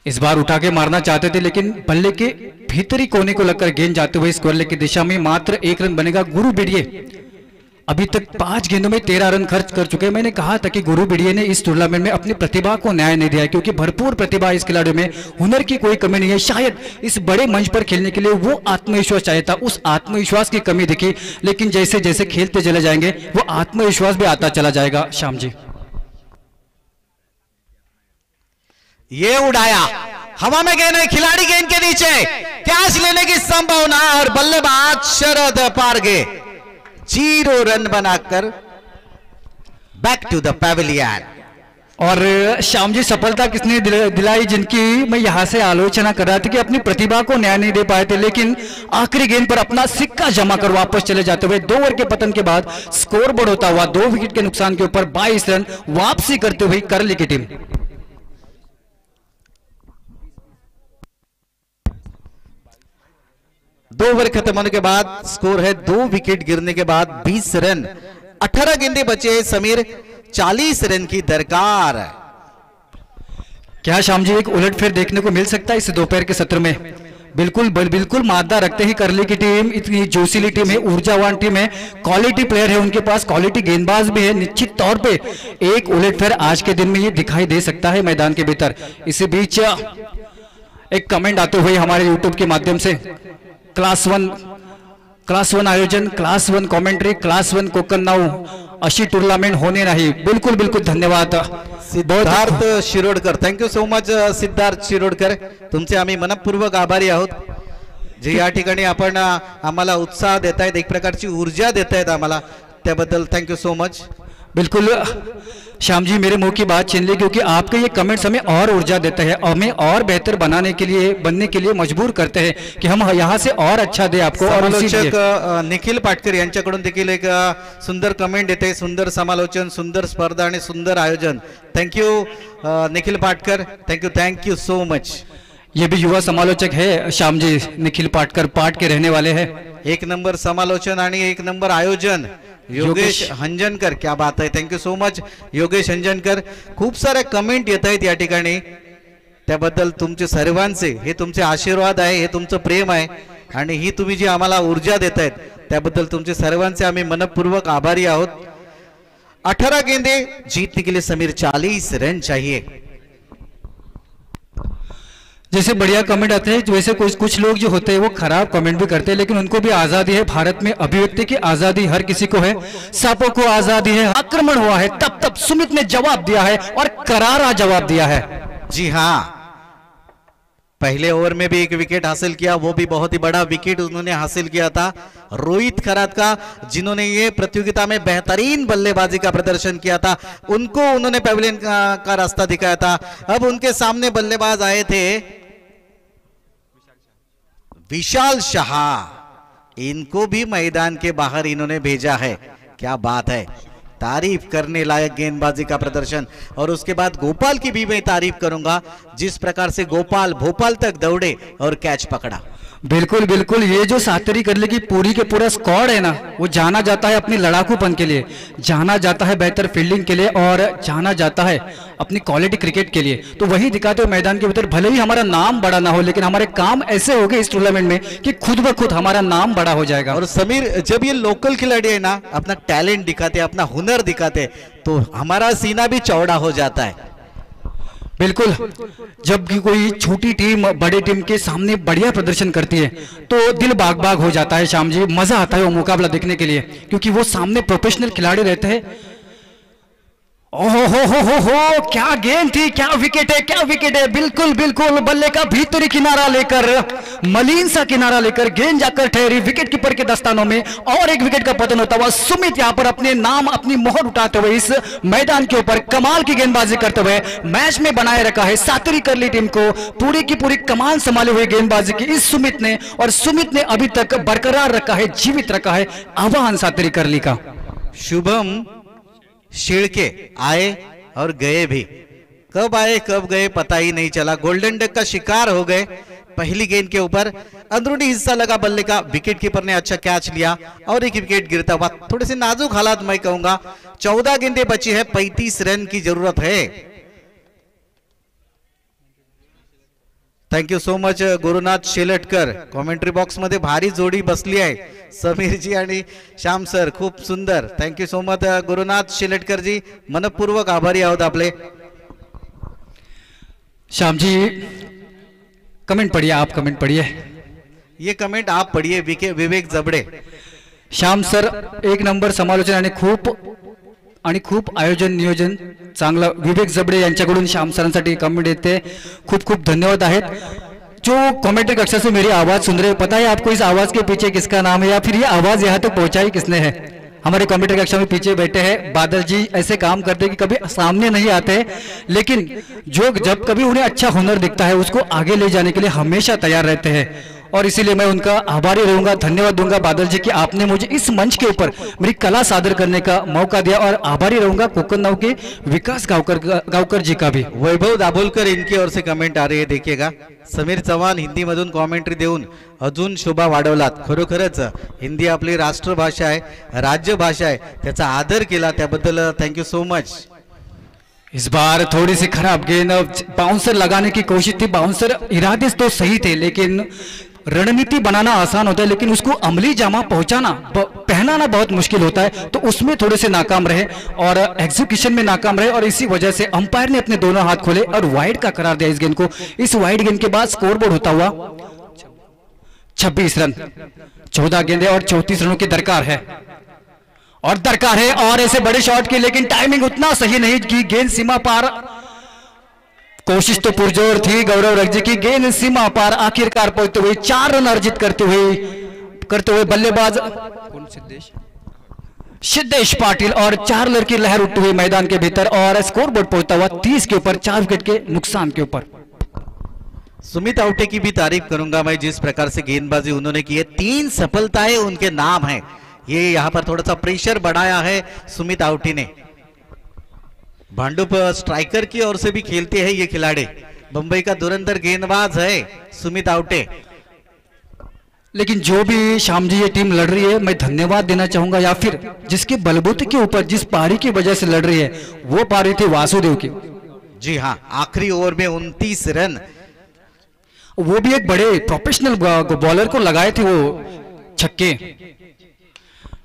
इस बार उठा के मारना चाहते थे लेकिन बल्ले के भीतरी कोने को लगकर गेंद जाते हुए स्कोर की दिशा में मात्र 1 रन बनेगा। गुरु बिड़िए अभी तक 5 गेंदों में 13 रन खर्च कर चुके हैं। मैंने कहा था कि गुरु बिड़िए ने इस टूर्नामेंट में अपनी प्रतिभा को न्याय नहीं दिया, क्योंकि भरपूर प्रतिभा इस खिलाड़ियों में, हुनर की कोई कमी नहीं है। शायद इस बड़े मंच पर खेलने के लिए वो आत्मविश्वास चाहिए था, उस आत्मविश्वास की कमी दिखी। लेकिन जैसे जैसे खेलते चले जाएंगे वो आत्मविश्वास भी आता चला जाएगा। श्याम जी ये उड़ाया, हवा में गेंद है, खिलाड़ी गेंद के नीचे, कैच लेने की संभावना और बल्लेबाज शरद पारगे 0 रन बनाकर बैक टू द पैविलियन। और श्याम जी सफलता किसने दिलाई, जिनकी मैं यहां से आलोचना कर रहा था कि अपनी प्रतिभा को न्याय नहीं दे पाए थे, लेकिन आखिरी गेंद पर अपना सिक्का जमा कर वापस चले जाते हुए 2 ओवर के पतन के बाद स्कोर बोर्ड होता हुआ 2 विकेट के नुकसान के ऊपर 22 रन वापसी करते हुए करली की टीम। दो ओवर खत्म होने के बाद स्कोर है 2 विकेट गिरने के बाद 20 रन, 18 गेंदे बचे। समीर 40 रन की दरकार। क्या श्याम जी एक उलटफेर देखने को मिल सकता है इस दोपहर के सत्र में? बिल्कुल मादा रखते ही करली की टीम इतनी जोशीली टीम है, ऊर्जावान टीम है, क्वालिटी प्लेयर है उनके पास, क्वालिटी गेंदबाज भी है। निश्चित तौर पे एक उलटफेर आज के दिन में ये दिखाई दे सकता है मैदान के भीतर। इसी बीच एक कमेंट आते हुए हमारे यूट्यूब के माध्यम से, क्लास वन आयोजन, class 1 commentary, class 1 Konkan now अशी टूर्नामेंट होणे नाही। बिल्कुल धन्यवाद Siddharth Shirodkar, thank you so much Siddharth Shirodkar, तुमचे आम्ही मनपूर्वक आभारी आहोत, जे या ठिकाणी आपण आम्हाला उत्साह देतायत, एक प्रकारची ऊर्जा देतायत आम्हाला, त्याबद्दल थँक्यू सो मच। बिल्कुल श्याम जी मेरे मुंह की बात छीन ली, क्योंकि आपके ये कमेंट्स हमें और ऊर्जा देते हैं, हमें और बेहतर बनने के लिए मजबूर करते हैं कि हम यहाँ से और अच्छा दे आपको। और निखिल पाटकर यांच्याकडून देखील एक सुंदर कमेंट येते, सुंदर समालोचन, सुंदर स्पर्धा आणि सुंदर आयोजन। Thank you Nikhil Patkar, thank you so much. ये भी युवा समालोचक है श्याम जी, निखिल पाटकर, पाट के रहने वाले हैं। 1 नंबर समालोचन आणि 1 नंबर आयोजन योगेश हंजनकर, क्या बात आहे, थँक्यू सो मच योगेश हंजनकर। खूप सारे कमेंट येत आहेत या ठिकाणी, त्याबद्दल तुमचे सर्वांचे हे तुमचे आशीर्वाद आहे, हे तुमचं प्रेम आहे आणि ही तुम्ही जी आम्हाला ऊर्जा देतायत त्याबद्दल तुमचे सर्वांचे आम्ही मनपूर्वक आभारी आहोत। 18 गेंदे जीतने के लिए समीर 40 रन चाहिए। जैसे बढ़िया कमेंट आते हैं वैसे कुछ लोग जो होते हैं वो खराब कमेंट भी करते हैं, लेकिन उनको भी आजादी है। भारत में अभिव्यक्ति की आजादी हर किसी को है, सांपों को आजादी है। आक्रमण हुआ है तब सुमित ने जवाब दिया है और करारा जवाब दिया है। जी हाँ, पहले ओवर में भी 1 विकेट हासिल किया, वो भी बहुत ही बड़ा विकेट उन्होंने हासिल किया था रोहित खरात का, जिन्होंने ये प्रतियोगिता में बेहतरीन बल्लेबाजी का प्रदर्शन किया था। उनको उन्होंने पैविलियन का रास्ता दिखाया था। अब उनके सामने बल्लेबाज आए थे विशाल शाह, इनको भी मैदान के बाहर इन्होंने भेजा है। क्या बात है, तारीफ करने लायक गेंदबाजी का प्रदर्शन। और उसके बाद गोपाल की भी मैं तारीफ करूंगा, जिस प्रकार से गोपाल भोपाल तक दौड़े और कैच पकड़ा। बिल्कुल बिल्कुल, ये जो सातरी करले की पूरी के पूरा स्क्वाड है ना, वो जाना जाता है अपनी लड़ाकूपन के लिए, जाना जाता है बेहतर फील्डिंग के लिए और जाना जाता है अपनी क्वालिटी क्रिकेट के लिए। तो वही दिखाते हुए मैदान के भीतर भले ही हमारा नाम बड़ा ना हो, लेकिन हमारे काम ऐसे हो गए इस टूर्नामेंट में कि खुद ब खुद हमारा नाम बड़ा हो जाएगा। और समीर, जब ये लोकल खिलाड़ी है ना अपना टैलेंट दिखाते, अपना हुनर दिखाते, तो हमारा सीना भी चौड़ा हो जाता है। बिल्कुल, जब भी कोई छोटी टीम बड़ी टीम के सामने बढ़िया प्रदर्शन करती है तो दिल बाग बाग हो जाता है श्याम जी, मजा आता है वो मुकाबला देखने के लिए, क्योंकि वो सामने प्रोफेशनल खिलाड़ी रहते हैं। ओहो हो, क्या गेंद थी, क्या विकेट है, क्या विकेट है। बिल्कुल बिल्कुल, बल्ले का भीतरी किनारा लेकर, मलिन सा किनारा लेकर गेंद जाकर ठहरी विकेट कीपर के दस्तानों में और एक विकेट का पतन होता हुआ सुमित यहां पर अपने नाम, अपनी मोहर उठाते हुए इस मैदान के ऊपर कमाल की गेंदबाजी करते हुए मैच में बनाए रखा है सातरी करली टीम को। पूरी की पूरी कमान संभाले हुए गेंदबाजी की इस सुमित ने, और सुमित ने अभी तक बरकरार रखा है, जीवित रखा है आह्वान सातरी करली का। शुभम शिड़के आए और गए भी, कब आए कब गए पता ही नहीं चला। गोल्डन डक का शिकार हो गए। पहली गेंद के ऊपर अंदरूनी हिस्सा लगा बल्ले का, विकेट कीपर ने अच्छा कैच लिया और एक विकेट गिरता हुआ। थोड़े से नाजुक हालात मैं कहूंगा। 14 गेंदें बची है, 35 रन की जरूरत है। Thank you so much Gurunath Shelatkar, commentary box मध्ये भारी जोडी बसली आहे समीरजी आणि श्याम सर, खूप सुंदर। थँक्यू सो मच गुरुनाथ शेलटकर जी, मनपूर्वक आभारी आहोत आपले। श्याम जी कमेंट पढ़िए, आप कमेंट पढ़िए। ये कमेंट आप पढ़िए, विवेक जबडे। श्याम सर एक नंबर समालोचन आणि खूप आयोजन नियोजन चांगलं। विवेक जबडे यांच्याकडून श्याम सरांसाठी कमेंट येते, खूप खूप धन्यवाद आहेत। जो कमेंट्री कक्षा से मेरी आवाज सुन रहे हो, पता है आपको इस आवाज के पीछे किसका नाम है, या फिर ये आवाज यहाँ तक पहुंचाई किसने है? हमारे कमेंट्री कक्षा में पीछे बैठे हैं बादल जी। ऐसे काम करते हैं कि कभी सामने नहीं आते, लेकिन जो जब कभी उन्हें अच्छा हुनर दिखता है उसको आगे ले जाने के लिए हमेशा तैयार रहते हैं, और इसीलिए मैं उनका आभारी रहूंगा, धन्यवाद दूंगा बादल जी कि आपने मुझे इस मंच के ऊपर मेरी कला सादर करने का मौका दिया, और आभारी रहूंगा कोकण नाव के विकास गावकर जी का भी। वैभव दाभोलकर इनकी ओर से कमेंट आ रही है, देखिएगा। समीर चव्हाण हिंदी मधून कॉमेंट्री देऊन अजून शोभा वाढवलात। खरोखरच हिंदी आपली राष्ट्रभाषा आहे, राज्यभाषा आहे, त्याचा आदर केला, त्याबद्दल थँक्यू सो मच। इस बार थोड़ी सी खराब गेंद, बाउंसर लगाने की कोशिश थी, बाउंसर इरादे तो सही थे, लेकिन रणनीति बनाना आसान होता है लेकिन उसको अमली जामा पहनाना बहुत मुश्किल होता है, तो उसमें थोड़े से नाकाम रहे और एग्जीक्यूशन में नाकाम रहे, और इसी वजह से अंपायर ने अपने दोनों हाथ खोले और वाइड का करार दिया इस गेंद को। इस वाइड गेंद के बाद स्कोरबोर्ड होता हुआ 26 रन, 14 गेंदें और 34 रनों की दरकार है, और ऐसे बड़े शॉट की, लेकिन टाइमिंग उतना सही नहीं कि गेंद सीमा पार। कोशिश तो पुरजोर थी गौरव रखजी की, गेंद सीमा पार आखिरकार पहुंचते हुए 4 रन अर्जित करते हुए बल्लेबाज सिद्धेश पाटिल और 4 रन की लहर उठती हुई मैदान के भीतर, और स्कोरबोर्ड पहुंचता हुआ 30 के ऊपर, 4 विकेट के नुकसान के ऊपर। सुमित आवटे की भी तारीफ करूंगा मैं, जिस प्रकार से गेंदबाजी उन्होंने की है, 3 सफलताएं उनके नाम है। ये यहां पर थोड़ा सा प्रेशर बढ़ाया है सुमित आवटे ने। भांडुप स्ट्राइकर की ओर से भी खेलते हैं ये खिलाड़ी, बंबई का धुरंधर गेंदबाज है सुमित आवटे। लेकिन जो भी श्याम जी ये टीम लड़ रही है, मैं धन्यवाद देना चाहूंगा, या फिर जिसके बलबूते के ऊपर जिस पारी की वजह से लड़ रही है, वो पारी थी वासुदेव की। जी हाँ, आखिरी ओवर में 29 रन, वो भी एक बड़े प्रोफेशनल बॉलर को लगाए थे वो छक्के।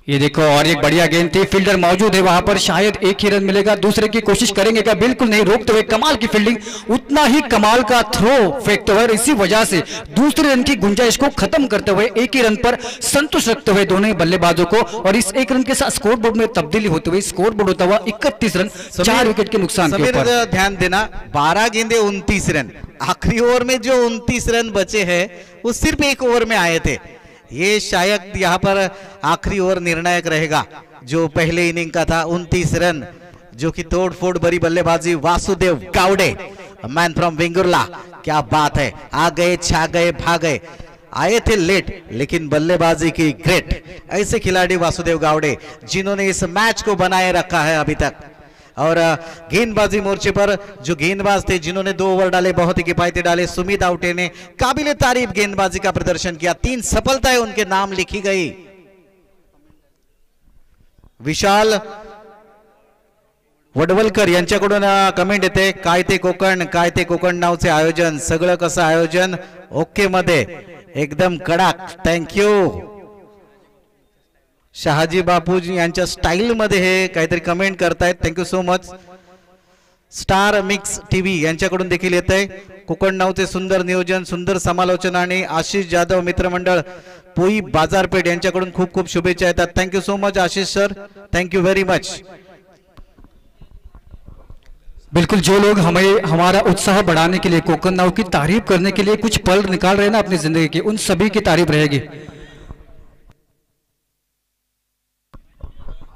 ये देखो, और एक बढ़िया गेंद थी, फील्डर मौजूद है वहां पर, शायद एक ही रन मिलेगा, दूसरे की कोशिश करेंगे क्या? बिल्कुल नहीं, रोकते हुए कमाल की फील्डिंग, उतना ही कमाल का थ्रो फेंकते हुए, इसी वजह से दूसरे रन की गुंजाइश को खत्म करते हुए एक ही रन पर संतुष्ट रखते हुए दोनों ही बल्लेबाजों को, और इस एक रन के साथ स्कोरबोर्ड में तब्दीली होते हुए स्कोरबोर्ड होता हुआ 31 रन, 4 विकेट के नुकसान के ऊपर। ध्यान देना, 12 गेंदे 29 रन, आखिरी ओवर में जो 29 रन बचे हैं वो सिर्फ एक ओवर में आए थे। ये शायद यहाँ पर आखिरी ओवर निर्णायक रहेगा। जो पहले इनिंग का था 29 रन, जो कि तोड़फोड़ भरी बल्लेबाजी वासुदेव गावड़े, मैन फ्रॉम वेंगुर्ला, क्या बात है, आ गए, छा गए, भाग गए, आए थे लेट लेकिन बल्लेबाजी की ग्रेट। ऐसे खिलाड़ी वासुदेव गावड़े जिन्होंने इस मैच को बनाए रखा है अभी तक। और गेंदबाजी मोर्चे पर जो गेंदबाज थे जिन्होंने 2 ओवर डाले, बहुत ही किफायती डाले, सुमित आउटे ने काबिले तारीफ गेंदबाजी का प्रदर्शन किया। 3 सफलताएं उनके नाम लिखी गई। विशाल वडवलकर यांच्याकडून कमेंट येते, काय ते कोकण नावचे आयोजन, सगळं कसं आयोजन ओके मध्ये एकदम कडक, थँक्यू। शहाजी बापूजी यांच्या स्टाईल मध्ये हे काहीतरी कमेंट करतायत, thank you so much. Star mix TV यांच्याकडून देखील येत आहे, कोकण नावचे सुंदर नियोजन, सुंदर समालोचन आणि आशिष जाधव मित्रमंडळ पोई बाजारपेठ यांच्याकडून खूप खूप शुभेच्छा येतात, thank you so much Ashish sir, thank you very much. बिल्कुल, जो लोग हमें हमारा उत्साह बढ़ाने के लिए, कोकण नाव की तारीफ करने के लिए कुछ पल निकाल रहे हैं ना अपनी जिंदगी की, उन सभी की तारीफ रहेगी।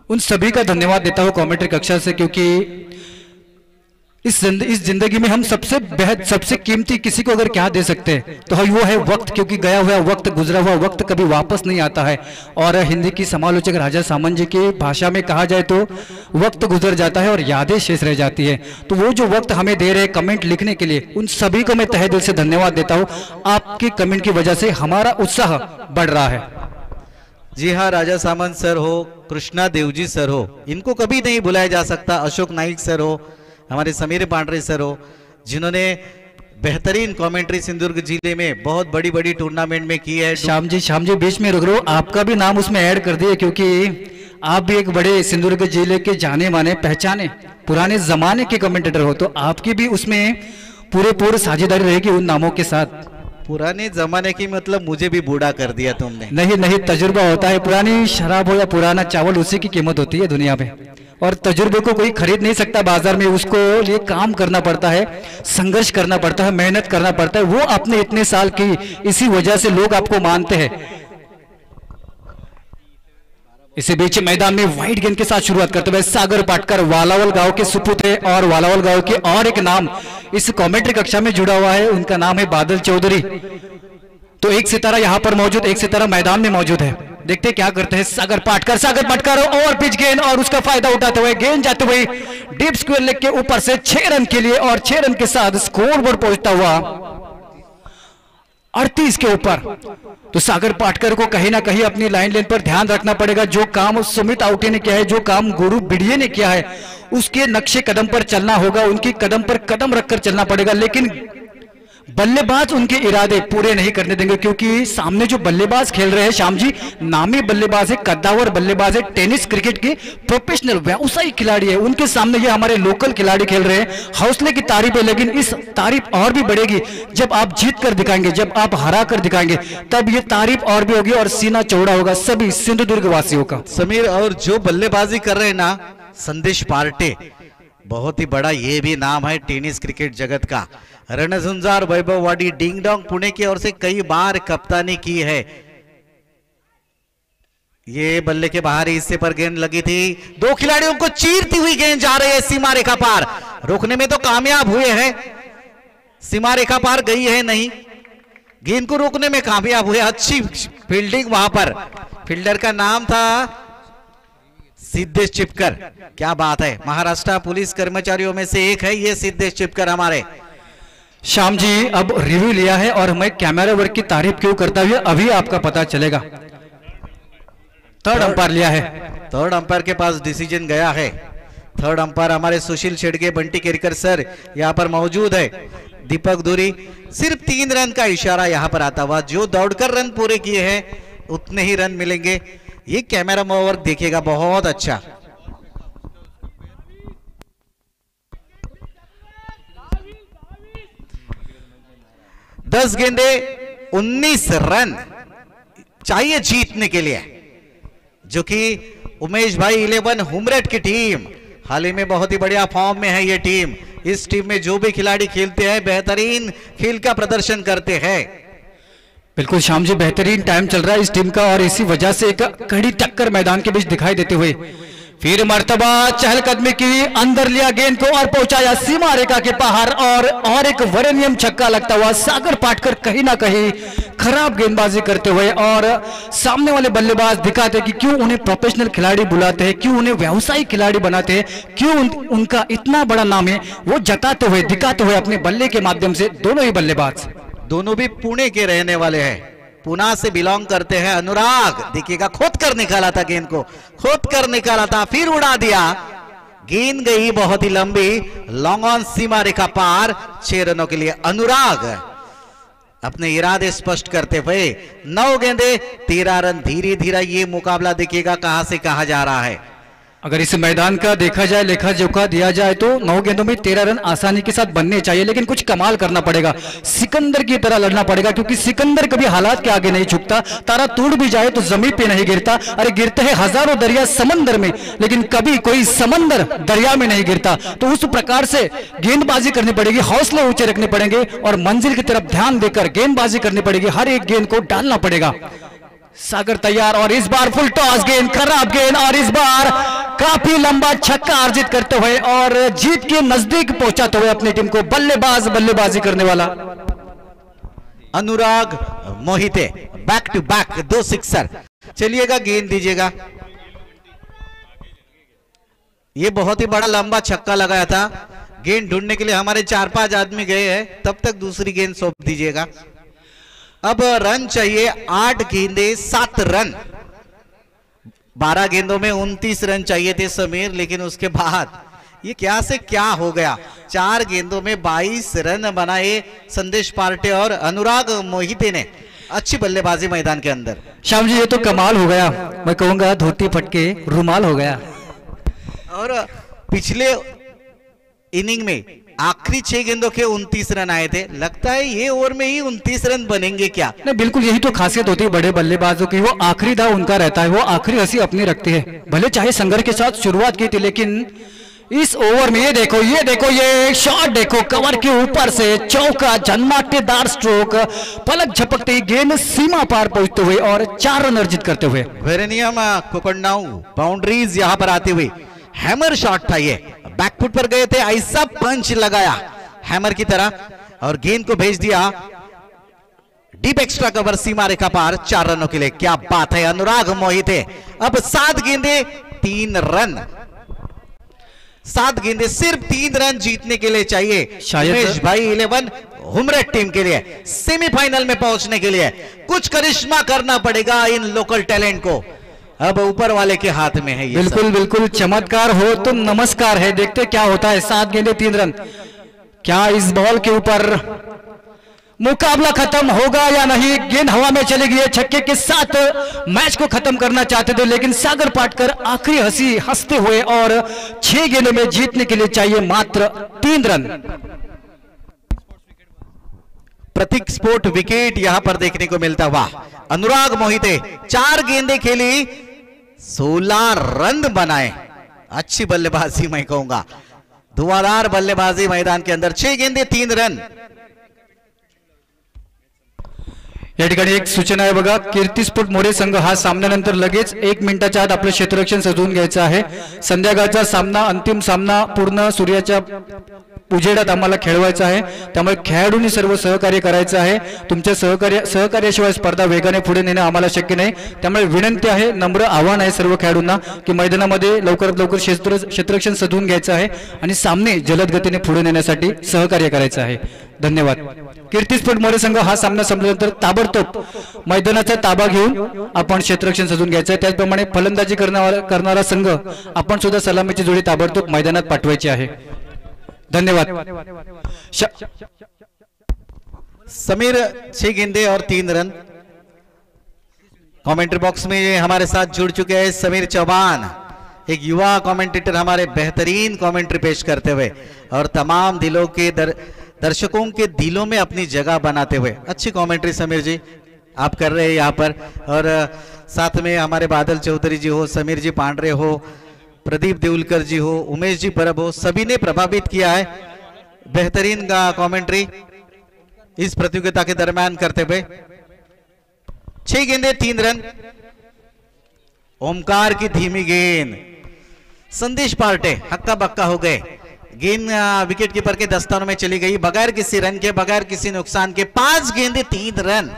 उन सभी का धन्यवाद देता हूं कमेंट्री कक्षा से, क्योंकि इस जिंदगी में हम सबसे कीमती किसी को अगर क्या दे सकते हैं तो वो है वक्त, क्योंकि गया हुआ वक्त, गुजरा हुआ वक्त कभी वापस नहीं आता है। और हिंदी की समालोचक राजा सामंत जी की भाषा में कहा जाए तो वक्त गुजर जाता है और यादें शेष रह जाती है। तो वो जो वक्त हमें दे रहे कमेंट लिखने के लिए, उन सभी को मैं तहे दिल से धन्यवाद देता हूँ। आपकी कमेंट की वजह से हमारा उत्साह बढ़ रहा है। जी हाँ, राजा सामंत सर हो, कृष्णा देवजी सर हो, इनको कभी नहीं भुलाया जा सकता। अशोक नाइक सर हो, हमारे समीर पांडरे सर हो, जिन्होंने बेहतरीन कमेंट्री सिंधुदुर्ग जिले में बहुत बड़ी बड़ी टूर्नामेंट में की है। श्याम जी बीच में रुक रहे हो, आपका भी नाम उसमें ऐड कर दिए, क्योंकि आप भी एक बड़े सिंधुदुर्ग जिले के जाने माने पहचाने पुराने जमाने के कमेंटेटर हो, तो आपकी भी उसमें पूरे साझेदारी रहेगी उन नामों के साथ। पुराने जमाने की मतलब मुझे भी बूढ़ा कर दिया तुमने। नहीं, तजुर्बा होता है, पुरानी शराब हो या पुराना चावल, उसी की कीमत होती है दुनिया में, और तजुर्बे को कोई खरीद नहीं सकता बाजार में। उसको लिए काम करना पड़ता है, संघर्ष करना पड़ता है, मेहनत करना पड़ता है। वो आपने इतने साल की, इसी वजह से लोग आपको मानते हैं। इसी बीच मैदान में वाइड गेंद के साथ शुरुआत करते हुए सागर पाटकर वालावल गांव के सुपुत्र है, और वालावल गांव के और एक नाम इस कमेंट्री कक्षा में जुड़ा हुआ है, उनका नाम है बादल चौधरी। तो एक सितारा यहां पर मौजूद, एक सितारा मैदान में मौजूद है। देखते क्या करते हैं सागर पाटकर और पिच गेंद, और उसका फायदा उठाते हुए गेंद जाते हुए डीप स्क्वायर लेग के ऊपर से 6 रन के लिए, और 6 रन के साथ स्कोर बोर्ड पहुंचता हुआ 38 के ऊपर। तो सागर पाटकर को कहीं ना कहीं अपनी लाइन लेन पर ध्यान रखना पड़ेगा। जो काम सुमित आउटे ने किया है, जो काम गुरु बिड़िये ने किया है, उसके नक्शे कदम पर चलना होगा, उनकी कदम पर कदम रखकर चलना पड़ेगा। लेकिन बल्लेबाज उनके इरादे पूरे नहीं करने देंगे, क्योंकि सामने जो बल्लेबाज खेल रहे हैं श्याम जी, नामी बल्लेबाज है, कद्दावर बल्लेबाज है, टेनिस क्रिकेट के प्रोफेशनल व्यावसायिक खिलाड़ी है। उनके सामने ये हमारे लोकल खिलाड़ी खेल रहे हैं। हौसले की तारीफ है, लेकिन इस तारीफ और भी बढ़ेगी जब आप जीत कर दिखाएंगे, जब आप हरा कर दिखाएंगे, तब ये तारीफ और भी होगी और सीना चौड़ा होगा सभी सिंधुदुर्ग वासियों का। समीर, और जो बल्लेबाजी कर रहे हैं ना, संदेश पार्टे, बहुत ही बड़ा ये भी नाम है टेनिस क्रिकेट जगत का। रणझुंजार वैभववाड़ी डिंग डोंग पुणे की ओर से कई बार कप्तानी की है। ये बल्ले के बाहरी हिस्से पर गेंद लगी थी, 2 खिलाड़ियों को चीरती हुई गेंद जा रही है सीमा रेखा पार। रोकने में तो कामयाब हुए हैं, सीमा रेखा पार गई है नहीं, गेंद को रोकने में कामयाब हुए। अच्छी फील्डिंग वहां पर, फील्डर का नाम था सिद्धेश चिपकर। क्या बात है, महाराष्ट्र पुलिस कर्मचारियों में से एक है ये सिद्धेश चिपकर हमारे। श्याम जी अब रिव्यू लिया है, और मैं कैमरा वर्क की तारीफ क्यों करता हूं अभी आपका पता चलेगा। थर्ड अंपायर लिया है, थर्ड अंपायर के पास डिसीजन गया है। थर्ड अंपायर हमारे सुशील शेडगे, बंटी केरकर सर यहां पर मौजूद है। दीपक धुरी, सिर्फ 3 रन का इशारा यहां पर आता हुआ। जो दौड़कर रन पूरे किए हैं उतने ही रन मिलेंगे। ये कैमरा वर्क देखिएगा, बहुत अच्छा। 10 गेंदे 19 रन चाहिए जीतने के लिए, जो कि उमेश भाई 11 हुमरट की टीम हाल ही में बहुत ही बढ़िया फॉर्म में है। ये टीम, इस टीम में जो भी खिलाड़ी खेलते हैं बेहतरीन खेल का प्रदर्शन करते हैं। बिल्कुल श्याम जी, बेहतरीन टाइम चल रहा है इस टीम का, और इसी वजह से एक कड़ी टक्कर मैदान के बीच दिखाई देते हुए फिर मर्तबा चहलकदमी की, अंदर लिया गेंद को और पहुंचाया सीमा रेखा के बाहर, और एक वरेनियम छक्का लगता हुआ सागर पाटकर कहीं ना कहीं खराब गेंदबाजी करते हुए और सामने वाले बल्लेबाज दिखाते हैं कि क्यों उन्हें प्रोफेशनल खिलाड़ी बुलाते हैं, क्यों उन्हें व्यावसायिक खिलाड़ी बनाते हैं, क्यों उनका इतना बड़ा नाम है, वो जताते हुए दिखाते हुए अपने बल्ले के माध्यम से दोनों ही बल्लेबाज, दोनों भी पुणे के रहने वाले हैं, पुणे से बिलोंग करते हैं। अनुराग देखिएगा खोद कर निकाला था गेंद को, खोद कर निकाला था, फिर उड़ा दिया, गेंद गई बहुत ही लंबी, लॉन्ग ऑन सीमा रेखा पार, 6 रनों के लिए अनुराग अपने इरादे स्पष्ट करते हुए 9 गेंदे 13 रन। धीरे धीरे ये मुकाबला देखिएगा कहां से कहां जा रहा है। अगर इस मैदान का देखा जाए, लेखा जोखा दिया जाए तो 9 गेंदों में 13 रन आसानी के साथ बनने चाहिए, लेकिन कुछ कमाल करना पड़ेगा, सिकंदर की तरह लड़ना पड़ेगा, क्योंकि सिकंदर कभी हालात के आगे नहीं झुकता, तारा टूट भी जाए तो जमीन पे नहीं गिरता। अरे गिरते हैं हजारों दरिया समंदर में, लेकिन कभी कोई समंदर दरिया में नहीं गिरता। तो उस प्रकार से गेंदबाजी करनी पड़ेगी, हौसले ऊंचे रखने पड़ेंगे और मंजिल की तरफ ध्यान देकर गेंदबाजी करनी पड़ेगी, हर एक गेंद को डालना पड़ेगा। सागर तैयार और इस बार फुल टॉस गेंद, खराब गेंद और इस बार काफी लंबा छक्का अर्जित करते हुए और जीत के नजदीक पहुंचाते हुए अपनी टीम को बल्लेबाजी करने वाला Anurag Mohite, back to back 2 sixer. चलिएगा गेंद दीजिएगा। ये बहुत ही बड़ा लंबा छक्का लगाया था, गेंद ढूंढने के लिए हमारे 4-5 आदमी गए हैं, तब तक दूसरी गेंद सौंप दीजिएगा। अब रन चाहिए 8 गेंदे 7 रन, 12 गेंदों में 29 रन चाहिए थे समीर, लेकिन उसके बाद ये क्या से क्या हो गया, 4 गेंदों में 22 रन बनाए संदेश पार्टे और अनुराग मोहिते ने। अच्छी बल्लेबाजी मैदान के अंदर। श्याम जी ये तो कमाल हो गया, मैं कहूंगा धोती फटके रुमाल हो गया। और पिछले इनिंग में आखिरी 6 गेंदों के 29 रन आए थे, लगता है ये ओवर में ही 29 रन बनेंगे क्या? नहीं, बिल्कुल यही तो खासियत होती है बड़े बल्लेबाजों की, वो आखिरी दाव उनका रहता है, वो आखिरी हंसी अपनी रखते हैं। भले चाहे संघर्ष के साथ शुरुआत की थी, लेकिन इस ओवर में ये देखो ये शॉट देखो, कवर के ऊपर से चौका, जन्माटेदार स्ट्रोक, पलक झपकते गेंद सीमा पार पहुंचते हुए और 4 रन अर्जित करते हुए। वेरेनियम कोकंडाऊ बाउंड्रीज यहां पर आते हुए हैमर शॉट था, ये बैकफुट पर गए थे, ऐसा पंच लगाया हैमर की तरह और गेंद को भेज दिया डीप एक्स्ट्रा कवर सीमा रेखा पार, 4 रनों के लिए। क्या बात है अनुराग मोहिते। अब 7 गेंदे 3 रन, 7 गेंदे सिर्फ 3 रन जीतने के लिए चाहिए शायद भाई 11 हुमरट टीम के लिए सेमीफाइनल में पहुंचने के लिए। कुछ करिश्मा करना पड़ेगा इन लोकल टैलेंट को, अब ऊपर वाले के हाथ में है ये। बिल्कुल बिल्कुल, चमत्कार हो तो नमस्कार है। देखते क्या होता है, 7 गेंदे 3 रन, क्या इस बॉल के ऊपर मुकाबला खत्म होगा या नहीं? गेंद हवा में चली गई, छक्के के साथ मैच को खत्म करना चाहते थे, लेकिन सागर पाटकर आखिरी हंसी हंसते हुए और 6 गेंदों में जीतने के लिए चाहिए मात्र 3 रन। प्रतीक स्पोर्ट विकेट यहां पर देखने को मिलता हुआ। अनुराग मोहिते 4 गेंदे खेली, 16 रन बनाए। अच्छी बल्लेबाजी मैं कहूंगा, धुआंधार बल्लेबाजी मैदान के अंदर। 6 गेंदे 3 रन। या ठिकाणी एक सूचना आहे बघा, कीर्तिस्फोट मोरे संघ हा सामन्यानंतर लगेच 1 मिनिटाच्या आत आपलं क्षेत्ररक्षण सजवून घ्यायचं आहे। संध्याकाळचा सामना, अंतिम सामना पूर्ण सूर्याच्या उजेडात आम्हाला खेळवायचा आहे, त्यामुळे खेळाडूंनी सर्व सहकार्य करायचं आहे। तुमच्या सहकार्याशिवाय स्पर्धा वेगाने पुढे नेणं आम्हाला शक्य नाही, त्यामुळे विनंती आहे, नम्र आव्हान आहे सर्व खेळाडूंना की मैदानामध्ये लवकरात लवकर क्षेत्ररक्षण सजवून घ्यायचं आहे आणि सामने जलद गतीने पुढे नेण्यासाठी सहकार्य करायचं आहे। धन्यवाद। कीर्तिस्फोट मोरे संघ हा सामना संपल्यानंतर ताबडतोब मैदानाचा ताबा घेऊन आपण क्षेत्ररक्षण सजवून घ्यायचं आहे। त्याचप्रमाणे फलंदाजी करणारा संघ आपण सुद्धा सलामीची जोडी ताबडतोब मैदानात पाठवायची आहे। धन्यवाद। समीर 6 गेंदे और 3 रन। कमेंट्री बॉक्स में हमारे साथ जुड़ चुके हैं समीर चौहान, एक युवा कमेंटेटर, हमारे बेहतरीन कमेंट्री पेश करते हुए और तमाम दिलों के दर्शकों के दिलों में अपनी जगह बनाते हुए। अच्छी कमेंट्री समीर जी आप कर रहे हैं यहाँ पर, और साथ में हमारे बादल चौधरी जी हो, समीर जी पांडरे हो, प्रदीप देउलकर जी हो, उमेश जी परब हो, सभी ने प्रभावित किया है बेहतरीन का कमेंट्री इस प्रतियोगिता के दरमियान करते हुए। 6 गेंदे 3 रन। ओमकार की धीमी गेंद, संदेश पार्टे हक्का बक्का हो गए। गेंद विकेट कीपर के दस्तानों में चली गई बगैर किसी रन के, बगैर किसी नुकसान के। 5 गेंदे 3 रन।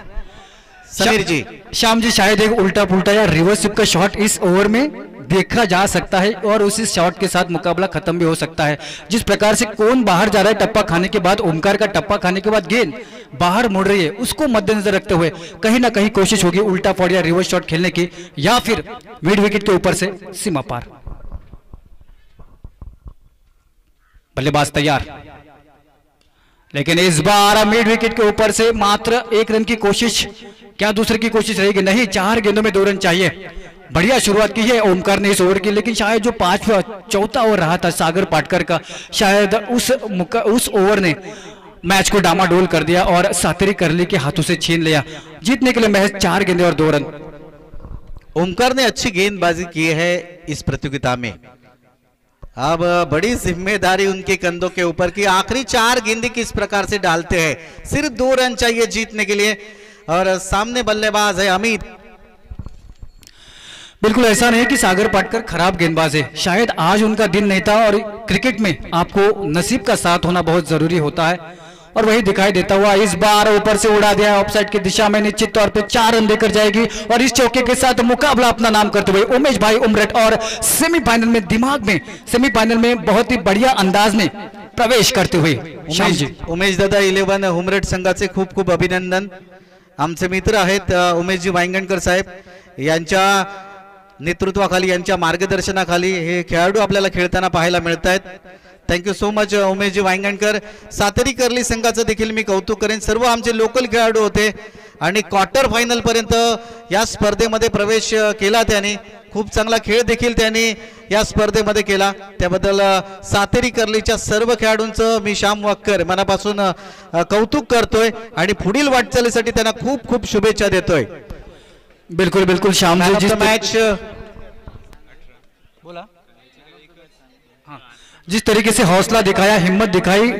समीर जी। श्याम जी, शायद एक उल्टा पुल्टा या रिवर्स स्विप का शॉट इस ओवर में देखा जा सकता है और उसी शॉट के साथ मुकाबला खत्म भी हो सकता है। जिस प्रकार से कौन बाहर जा रहा है टप्पा खाने के बाद, ओमकार का टप्पा खाने के बाद गेंद बाहर मुड़ रही है, उसको मद्देनजर रखते हुए कहीं ना कहीं कोशिश होगी उल्टा फॉर या रिवर्स शॉट खेलने की, या फिर मिड विकेट के ऊपर से सीमा पार। बल्लेबाज तैयार, लेकिन इस बार मिड विकेट के ऊपर से मात्र 1 रन की कोशिश, क्या दूसरे की कोशिश रहेगी? नहीं, 4 गेंदों में 2 रन चाहिए। बढ़िया शुरुआत की है ओमकार ने इस ओवर की, लेकिन शायद जो चौथा ओवर रहा था सागर पाटकर का, शायद उस ओवर ने मैच को डामाडोल कर दिया और सातेरी करली के हाथों से छीन लिया। जीतने के लिए महज 4 गेंदें और 2 रन। ओमकार ने अच्छी गेंदबाजी की है इस प्रतियोगिता में। अब बड़ी जिम्मेदारी उनके कंधों के ऊपर कि आखिरी 4 गेंदें किस प्रकार से डालते हैं। सिर्फ 2 रन चाहिए जीतने के लिए और सामने बल्लेबाज है अमित। बिल्कुल ऐसा नहीं कि सागर पाटकर खराब गेंदबाज है, शायद आज उनका दिन नहीं था और क्रिकेट में आपको नसीब का साथ होना बहुत जरूरी होता है और वही दिखाई देता हुआ इस बार ऊपर से उड़ा दिया ऑफसाइड की दिशा में। निश्चित तौर पे 4 रन देकर जाएगी और इस चौके के साथ मुकाबला अपना नाम करते हुए उमेश भाई उमरट और सेमीफाइनल में सेमीफाइनल में बहुत ही बढ़िया अंदाज में प्रवेश करते हुए उमेश दादा 11 उमरट संघाचे खूप खूप अभिनंदन। आमचे मित्र आहेत उमेशजी वांगणकर साहेब, यांच्या नेतृत्वाखाली, यांच्या मार्गदर्शनाखाली हे खेळाडू आपल्याला खेळताना पाहायला मिळत आहेत। थँक्यू सो मच उमेशजी वांगणकर। सातेरी कर्ली संघाचं देखील मी कौतुक करेन, सर्व आमचे लोकल खेळाडू होते आणि क्वार्टर फायनल पर्यंत या स्पर्धेमध्ये प्रवेश केला त्यांनी। खूप चांगला खेळ देखील त्यांनी या स्पर्धेमध्ये केला, त्याबद्दल सातेरी कर्लीच्या सर्व खेळाडूंचं मी श्याम वाक्कर मनापासून कौतुक करतोय आणि पुढील वाटचालीसाठी त्यांना खूप खूप शुभेच्छा देतोय। बिल्कुल बिल्कुल श्याम जी, मैच जिस तरीके से हौसला दिखाया, हिम्मत दिखाई